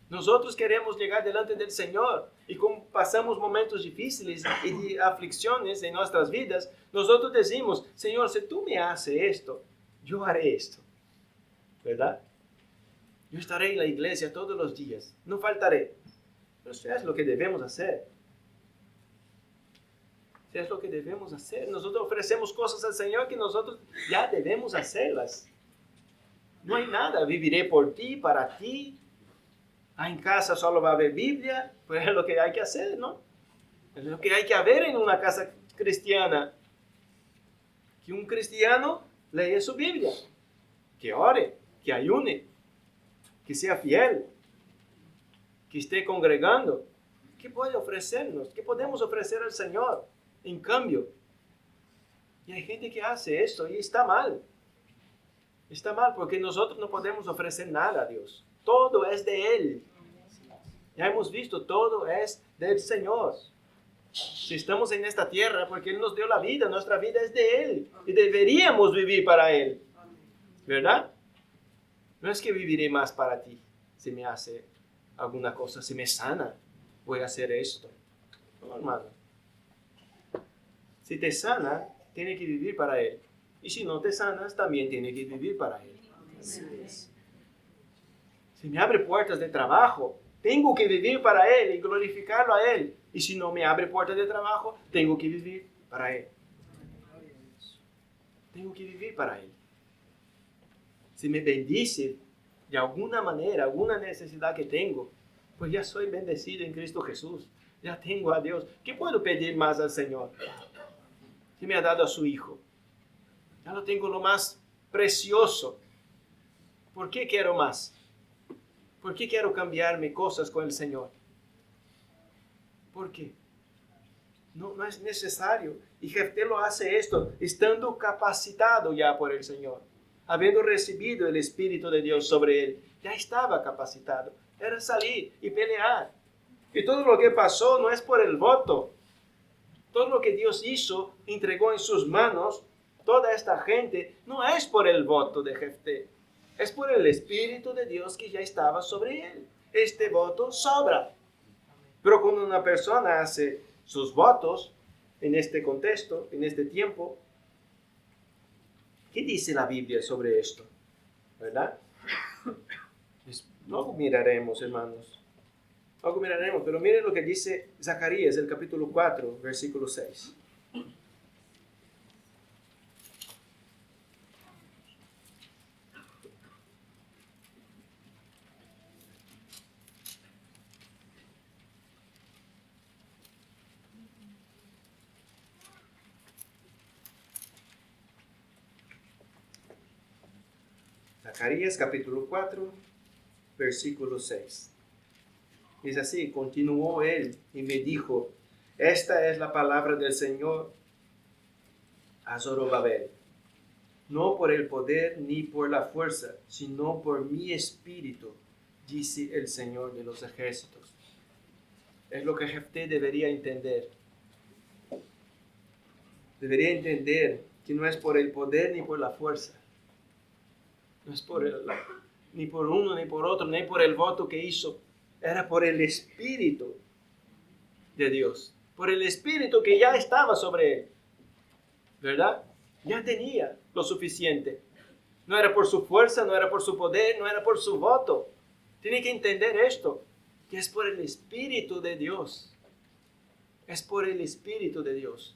Nosotros queremos llegar delante del Señor y como pasamos momentos difíciles y de aflicciones en nuestras vidas, nosotros decimos, Señor, si tú me haces esto, yo haré esto. ¿Verdad? Yo estaré en la iglesia todos los días, no faltaré. Pero eso es lo que debemos hacer. Eso es lo que debemos hacer. Nosotros ofrecemos cosas al Señor que nosotros ya debemos hacerlas. No hay nada, viviré por ti, para ti. En casa solo va a haber Biblia, pues es lo que hay que hacer, ¿no? Es lo que hay que haber en una casa cristiana. Que un cristiano lea su Biblia, que ore, que ayune, que sea fiel, que esté congregando. ¿Qué puede ofrecernos? ¿Qué podemos ofrecer al Señor? En cambio, y hay gente que hace esto y está mal. Está mal porque nosotros no podemos ofrecer nada a Dios. Todo es de Él. Ya hemos visto, todo es del Señor. Si estamos en esta tierra, porque Él nos dio la vida, nuestra vida es de Él. Y deberíamos vivir para Él. ¿Verdad? No es que viviré más para ti si me hace alguna cosa, si me sana, voy a hacer esto. No, hermano. Si te sana, tiene que vivir para Él. Y si no te sanas, también tiene que vivir para Él. Si me abre puertas de trabajo, tengo que vivir para Él y glorificarlo a Él. Y si no me abre puertas de trabajo, tengo que vivir para Él. Tengo que vivir para Él. Si me bendice de alguna manera, alguna necesidad que tengo, pues ya soy bendecido en Cristo Jesús. Ya tengo a Dios. ¿Qué puedo pedir más al Señor? Que me ha dado a su Hijo. Ya lo tengo lo más precioso. ¿Por qué quiero más? ¿Por qué quiero cambiarme cosas con el Señor? ¿Por qué? No es necesario. Y Jefté lo hace esto, estando capacitado ya por el Señor. Habiendo recibido el Espíritu de Dios sobre él. Ya estaba capacitado. Era salir y pelear. Y todo lo que pasó no es por el voto. Todo lo que Dios hizo, entregó en sus manos, toda esta gente, no es por el voto de Jefté. Es por el Espíritu de Dios que ya estaba sobre él. Este voto sobra. Pero cuando una persona hace sus votos en este contexto, en este tiempo, ¿qué dice la Biblia sobre esto? ¿Verdad? Luego miraremos, hermanos. Luego miraremos, pero miren lo que dice Zacarías, el capítulo 4, versículo 6. Zacarías capítulo 4, versículo 6. Es así, continuó él y me dijo, esta es la palabra del Señor a Zorobabel. No por el poder ni por la fuerza, sino por mi espíritu, dice el Señor de los ejércitos. Es lo que Jefté debería entender. Debería entender que no es por el poder ni por la fuerza. No es ni por uno ni por otro, ni por el voto que hizo. Era por el Espíritu de Dios. Por el Espíritu que ya estaba sobre él. ¿Verdad? Ya tenía lo suficiente. No era por su fuerza, no era por su poder, no era por su voto. Tiene que entender esto, que es por el Espíritu de Dios. Es por el Espíritu de Dios.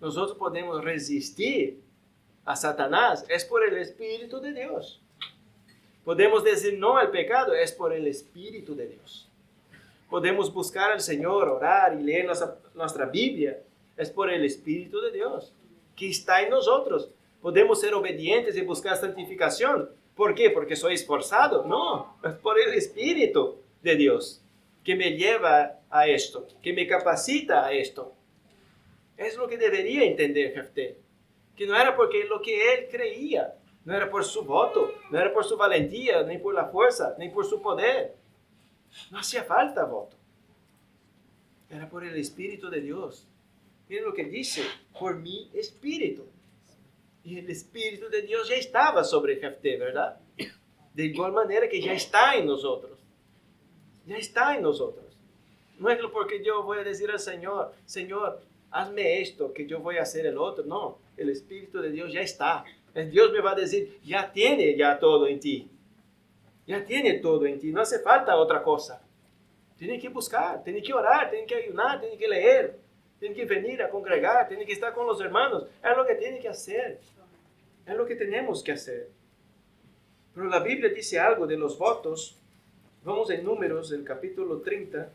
Nosotros podemos resistir a Satanás, es por el Espíritu de Dios. Podemos decir no al pecado, es por el Espíritu de Dios. Podemos buscar al Señor, orar y leer nuestra Biblia, es por el Espíritu de Dios que está en nosotros. Podemos ser obedientes y buscar santificación. ¿Por qué? ¿Porque soy esforzado? No, es por el Espíritu de Dios que me lleva a esto, que me capacita a esto. Es lo que debería entender Jefté, que no era porque lo que él creía, no era por su voto, no era por su valentía, ni por la fuerza, ni por su poder. No hacía falta voto. Era por el Espíritu de Dios. Miren lo que dice, por mi Espíritu. Y el Espíritu de Dios ya estaba sobre Jefté, ¿verdad? De igual manera que ya está en nosotros. Ya está en nosotros. No es porque yo voy a decir al Señor, Señor, hazme esto, que yo voy a hacer el otro. No, el Espíritu de Dios ya está. Dios me va a decir, ya tiene ya todo en ti. Ya tiene todo en ti, no hace falta otra cosa. Tiene que buscar, tiene que orar, tiene que ayunar, tiene que leer, tiene que venir a congregar, tiene que estar con los hermanos. Es lo que tiene que hacer. Es lo que tenemos que hacer. Pero la Biblia dice algo de los votos. Vamos en Números, el capítulo 30.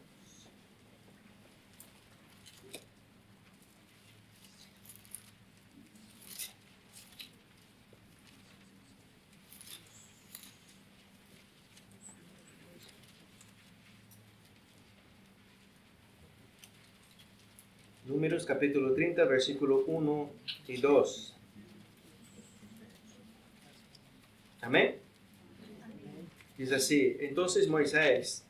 Números capítulo 30, versículo 1 y 2. Amén. Dice así, entonces Moisés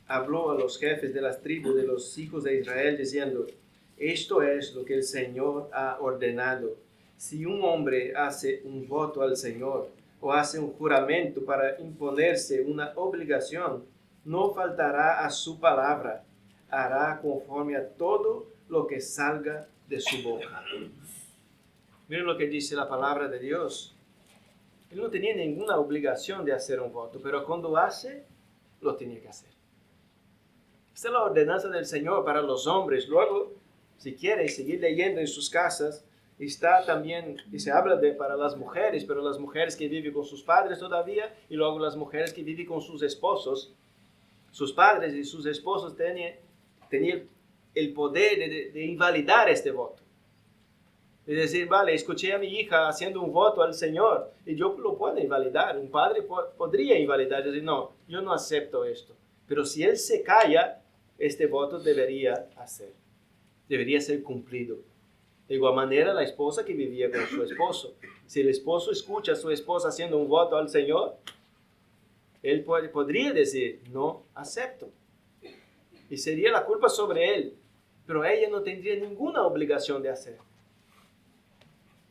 habló a los jefes de las tribus de los hijos de Israel diciendo, esto es lo que el Señor ha ordenado. Si un hombre hace un voto al Señor o hace un juramento para imponerse una obligación, no faltará a su palabra, hará conforme a todo lo que salga de su boca. Miren lo que dice la palabra de Dios. Él no tenía ninguna obligación de hacer un voto, pero cuando hace, lo tenía que hacer. Esta es la ordenanza del Señor para los hombres. Luego, si quieren seguir leyendo en sus casas, está también, y se habla para las mujeres, pero las mujeres que viven con sus padres todavía, y luego las mujeres que viven con sus esposos. Sus padres y sus esposos tenían el poder de invalidar este voto. Es decir, vale, escuché a mi hija haciendo un voto al Señor y yo lo puedo invalidar. Un padre podría invalidar, decir, no, yo no acepto esto. Pero si él se calla, este voto debería ser cumplido. De igual manera, la esposa que vivía con su esposo. Si el esposo escucha a su esposa haciendo un voto al Señor, él podría decir, no acepto. Y sería la culpa sobre él. Pero ella no tendría ninguna obligación de hacer.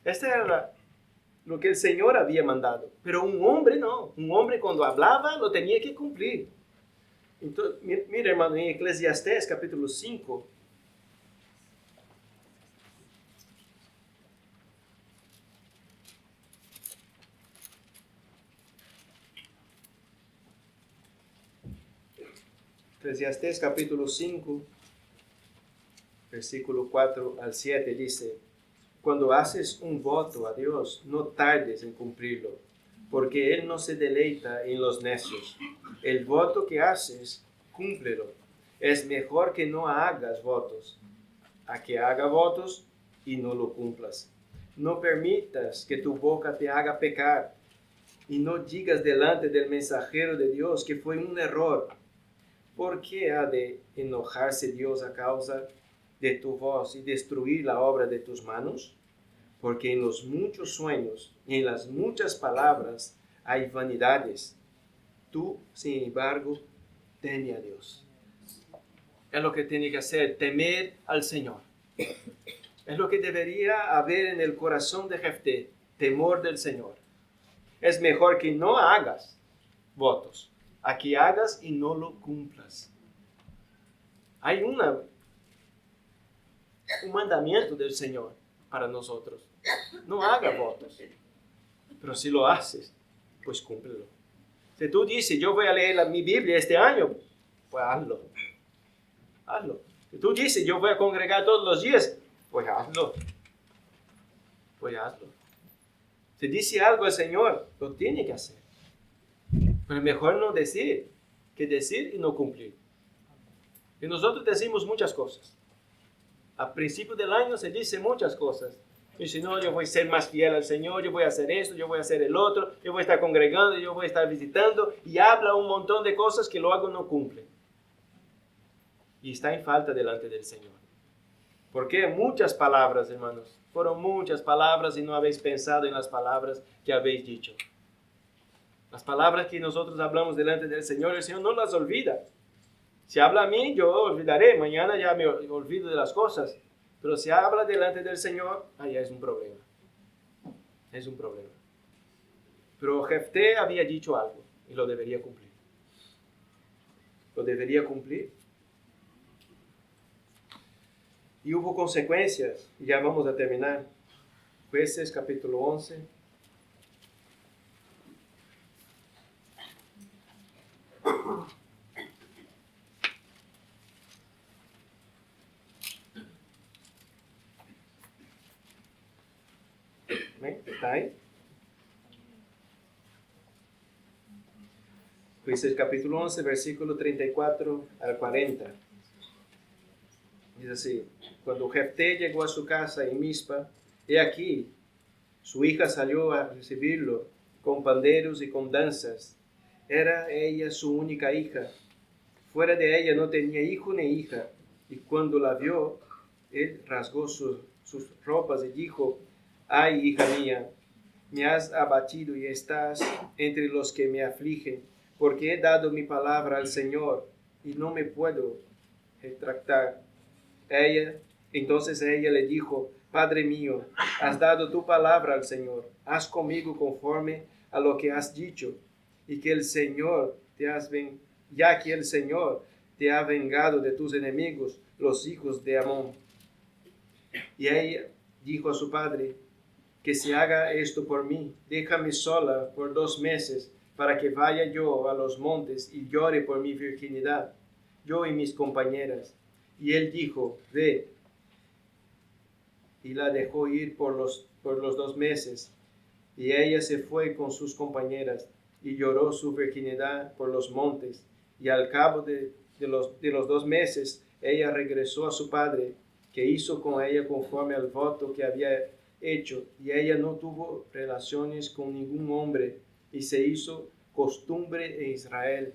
Este era lo que el Señor había mandado. Pero un hombre no. Un hombre cuando hablaba lo tenía que cumplir. Entonces, mira hermano, en Eclesiastés capítulo 5. Eclesiastés capítulo 5, versículo 4 al 7 dice, cuando haces un voto a Dios, no tardes en cumplirlo, porque Él no se deleita en los necios. El voto que haces, cúmplelo. Es mejor que no hagas votos, a que haga votos y no lo cumplas. No permitas que tu boca te haga pecar, y no digas delante del mensajero de Dios que fue un error. ¿Por qué ha de enojarse Dios a causa de tu voz y destruir la obra de tus manos? Porque en los muchos sueños y en las muchas palabras hay vanidades. Tú, sin embargo, teme a Dios. Es lo que tiene que hacer, temer al Señor. Es lo que debería haber en el corazón de Jefté, temor del Señor. Es mejor que no hagas votos, a que hagas y no lo cumplas. Hay un mandamiento del Señor para nosotros. No haga votos. Pero si lo haces, pues cúmplelo. Si tú dices, yo voy a leer mi Biblia este año, pues hazlo. Hazlo. Si tú dices, yo voy a congregar todos los días, pues hazlo. Pues hazlo. Si dice algo el Señor, lo tiene que hacer. Pero mejor no decir que decir y no cumplir. Y nosotros decimos muchas cosas. A principio del año se dice muchas cosas. Y si no, yo voy a ser más fiel al Señor, yo voy a hacer esto, yo voy a hacer el otro, yo voy a estar congregando, yo voy a estar visitando. Y habla un montón de cosas que luego no cumple. Y está en falta delante del Señor. Porque muchas palabras, hermanos, fueron muchas palabras y no habéis pensado en las palabras que habéis dicho. Las palabras que nosotros hablamos delante del Señor, el Señor no las olvida. Si habla a mí, yo olvidaré. Mañana ya me olvido de las cosas. Pero si habla delante del Señor, ahí es un problema. Es un problema. Pero Jefté había dicho algo y lo debería cumplir. Lo debería cumplir. Y hubo consecuencias. Y ya vamos a terminar. Jueces capítulo 11. ¿Está ahí? Jueces capítulo 11, versículo 34 al 40. Dice así: cuando Jefté llegó a su casa en Mizpa, he aquí, su hija salió a recibirlo con panderos y con danzas. Era ella su única hija. Fuera de ella no tenía hijo ni hija. Y cuando la vio, él rasgó sus ropas y dijo: ay, hija mía, me has abatido y estás entre los que me afligen, porque he dado mi palabra al Señor y no me puedo retractar. Entonces ella le dijo: Padre mío, has dado tu palabra al Señor, haz conmigo conforme a lo que has dicho, y que el Señor ya que el Señor te ha vengado de tus enemigos, los hijos de Amón. Y ella dijo a su padre: que se haga esto por mí, déjame sola por 2 meses, para que vaya yo a los montes y llore por mi virginidad, yo y mis compañeras. Y él dijo: ve. Y la dejó ir por los 2 meses. Y ella se fue con sus compañeras y lloró su virginidad por los montes. Y al cabo de los 2 meses, ella regresó a su padre, que hizo con ella conforme al voto que había hecho. Y ella no tuvo relaciones con ningún hombre. Y se hizo costumbre en Israel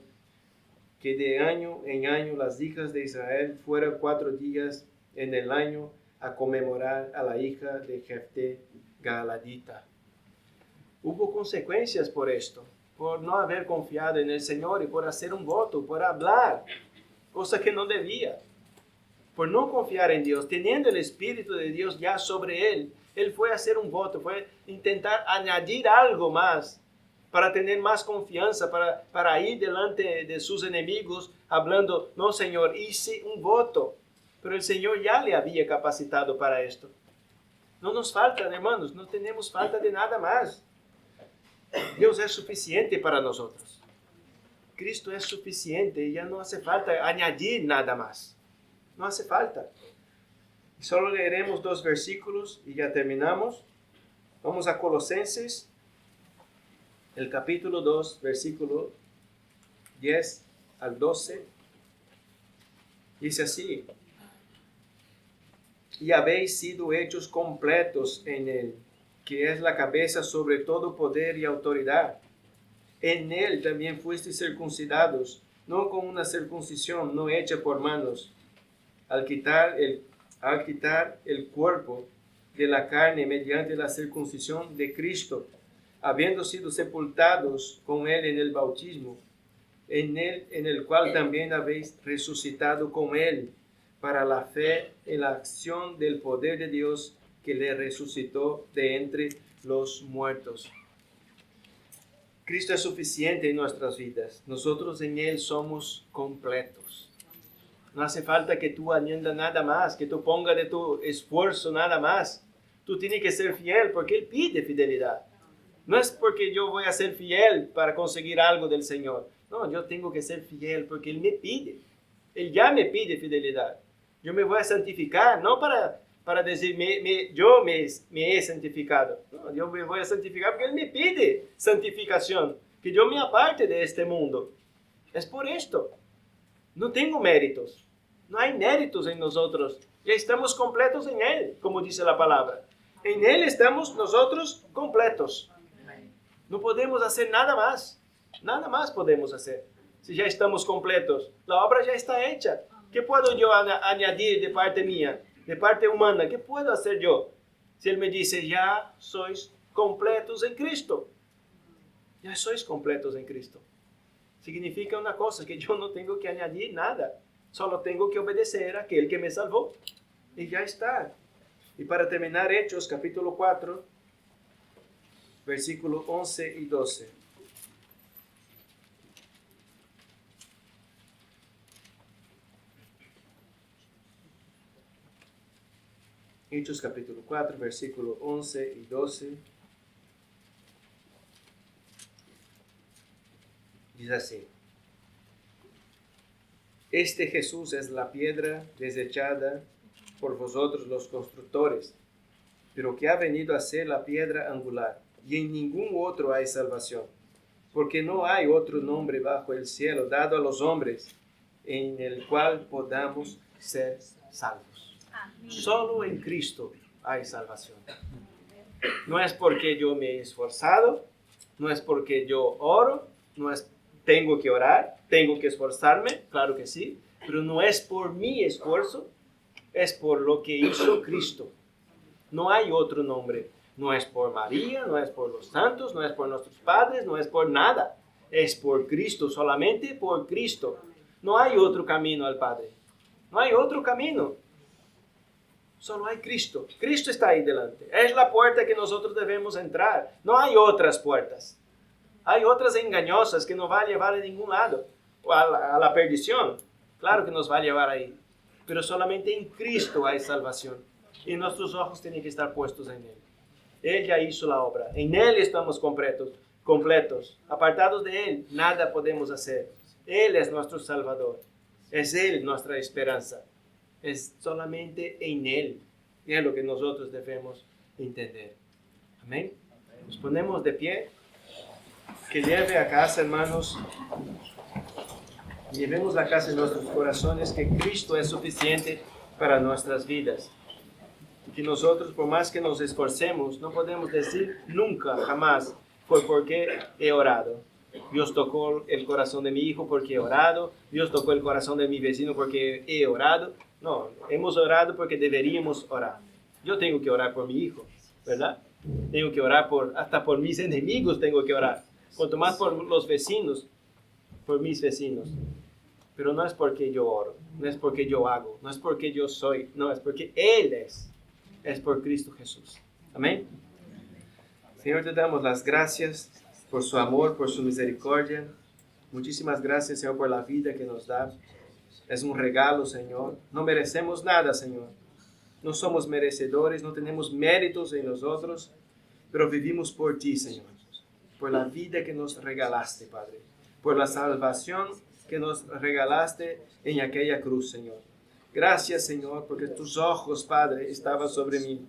que de año en año las hijas de Israel fueran 4 días en el año a conmemorar a la hija de Jefté Galadita. Hubo consecuencias por esto, por no haber confiado en el Señor y por hacer un voto, por hablar, cosa que no debía. Por no confiar en Dios, teniendo el Espíritu de Dios ya sobre él, él fue a hacer un voto, fue intentar añadir algo más para tener más confianza, para ir delante de sus enemigos hablando: no, Señor, hice un voto, pero el Señor ya le había capacitado para esto. No nos falta, hermanos, no tenemos falta de nada más. Dios es suficiente para nosotros. Cristo es suficiente y ya no hace falta añadir nada más. No hace falta. Solo leeremos 2 versículos y ya terminamos. Vamos a Colosenses, el capítulo 2, versículo 10 al 12. Dice así: y habéis sido hechos completos en él, que es la cabeza sobre todo poder y autoridad. En él también fuisteis circuncidados, no con una circuncisión no hecha por manos, al quitar el cuerpo de la carne mediante la circuncisión de Cristo, habiendo sido sepultados con él en el bautismo, en el cual también habéis resucitado con él, para la fe en la acción del poder de Dios que le resucitó de entre los muertos. Cristo es suficiente en nuestras vidas. Nosotros en él somos completos. No hace falta que tú añadas nada más, que tú pongas de tu esfuerzo nada más. Tú tienes que ser fiel porque él pide fidelidad. No es porque yo voy a ser fiel para conseguir algo del Señor. No, yo tengo que ser fiel porque él me pide. Él ya me pide fidelidad. Yo me voy a santificar, no para decir yo me he santificado. No, yo me voy a santificar porque él me pide santificación. que yo me aparte de este mundo. Es por esto. No tengo méritos. No hay méritos en nosotros. Ya estamos completos en Él, como dice la palabra. En Él estamos nosotros completos. No podemos hacer nada más. Nada más podemos hacer. Si ya estamos completos, la obra ya está hecha. ¿Qué puedo yo añadir de parte mía, de parte humana? ¿Qué puedo hacer yo? Si Él me dice, ya sois completos en Cristo. Ya sois completos en Cristo. Significa una cosa, que yo no tengo que añadir nada. Solo tengo que obedecer a aquel que me salvó. Y ya está. Y para terminar, Hechos capítulo 4, versículos 11 y 12. Hechos capítulo 4, versículos 11 y 12. Dice así: Este Jesús es la piedra desechada por vosotros los constructores, pero que ha venido a ser la piedra angular, y en ningún otro hay salvación, porque no hay otro nombre bajo el cielo dado a los hombres en el cual podamos ser salvos. Solo en Cristo hay salvación. No es porque yo me he esforzado, no es porque yo oro, no es tengo que orar, tengo que esforzarme, claro que sí, pero no es por mi esfuerzo, es por lo que hizo Cristo. No hay otro nombre. No es por María, no es por los santos, no es por nuestros padres, no es por nada. Es por Cristo, solamente por Cristo. No hay otro camino al Padre. No hay otro camino. Solo hay Cristo. Cristo está ahí delante. Es la puerta que nosotros debemos entrar. No hay otras puertas. Hay otras engañosas que no van a llevar a ningún lado. O a la perdición. Claro que nos va a llevar ahí. Pero solamente en Cristo hay salvación. Y nuestros ojos tienen que estar puestos en Él. Él ya hizo la obra. En Él estamos completos. Apartados de Él, nada podemos hacer. Él es nuestro Salvador. Es Él nuestra esperanza. Es solamente en Él. Y es lo que nosotros debemos entender. Amén. Nos ponemos de pie. Que lleve a casa, hermanos. Llevemos a casa en nuestros corazones que Cristo es suficiente para nuestras vidas. Que nosotros, por más que nos esforcemos, no podemos decir nunca, jamás, fue porque he orado. Dios tocó el corazón de mi hijo porque he orado. Dios tocó el corazón de mi vecino porque he orado. No, hemos orado porque deberíamos orar. Yo tengo que orar por mi hijo, ¿verdad? Tengo que orar hasta por mis enemigos tengo que orar. Cuanto más por los vecinos, por mis vecinos. Pero no es porque yo oro, no es porque yo hago, no es porque yo soy, no, es porque Él es. Es por Cristo Jesús. Amén. Señor, te damos las gracias por su amor, por su misericordia. Muchísimas gracias, Señor, por la vida que nos da. Es un regalo, Señor. No merecemos nada, Señor. No somos merecedores, no tenemos méritos en nosotros, pero vivimos por ti, Señor. Por la vida que nos regalaste, Padre. Por la salvación que nos regalaste en aquella cruz, Señor. Gracias, Señor, porque tus ojos, Padre, estaban sobre mí.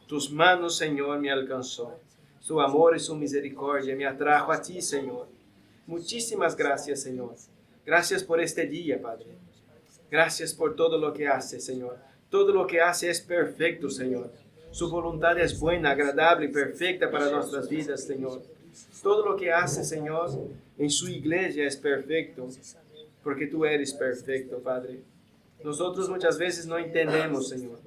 Tus manos, Señor, me alcanzó. Su amor y su misericordia me atrajo a ti, Señor. Muchísimas gracias, Señor. Gracias por este día, Padre. Gracias por todo lo que hace, Señor. Todo lo que hace es perfecto, Señor. Su voluntad es buena, agradable y perfecta para nuestras vidas, Señor. Todo lo que hace, Señor, en su iglesia es perfecto, porque tú eres perfecto, Padre. Nosotros muchas veces no entendemos, Señor,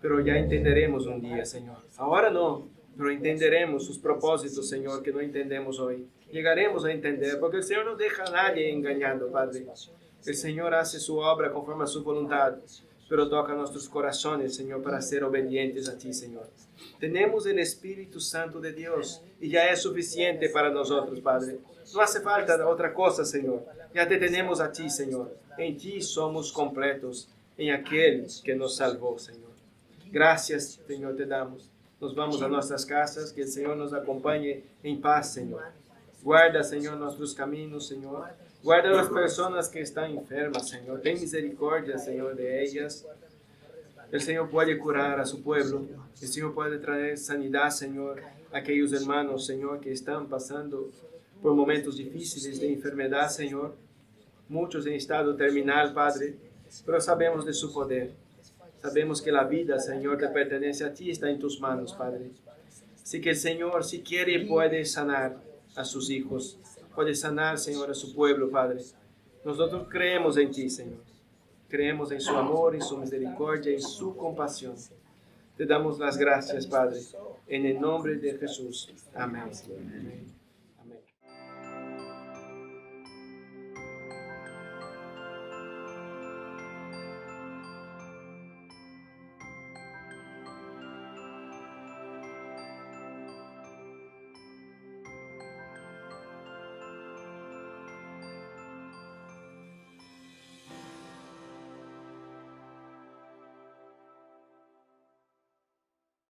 pero ya entenderemos un día, Señor. Ahora no, pero entenderemos sus propósitos, Señor, que no entendemos hoy. Llegaremos a entender, porque el Señor no deja a nadie engañando, Padre. El Señor hace su obra conforme a su voluntad, pero toca nuestros corazones, Señor, para ser obedientes a ti, Señor. Tenemos el Espíritu Santo de Dios y ya es suficiente para nosotros, Padre. No hace falta otra cosa, Señor. Ya te tenemos a ti, Señor. En ti somos completos, en aquel que nos salvó, Señor. Gracias, Señor, te damos. Nos vamos a nuestras casas, que el Señor nos acompañe en paz, Señor. Guarda, Señor, nuestros caminos, Señor. Guarda a las personas que están enfermas, Señor. Ten misericordia, Señor, de ellas. El Señor puede curar a su pueblo. El Señor puede traer sanidad, Señor, a aquellos hermanos, Señor, que están pasando por momentos difíciles de enfermedad, Señor, muchos en estado terminal, Padre, pero sabemos de su poder. Sabemos que la vida, Señor, te pertenece a ti, está en tus manos, Padre. Así que el Señor, si quiere, puede sanar a sus hijos, puede sanar, Señor, a su pueblo, Padre. Nosotros creemos en ti, Señor. Creemos en su amor, en su misericordia, en su compasión. Te damos las gracias, Padre, en el nombre de Jesús. Amén. Amén.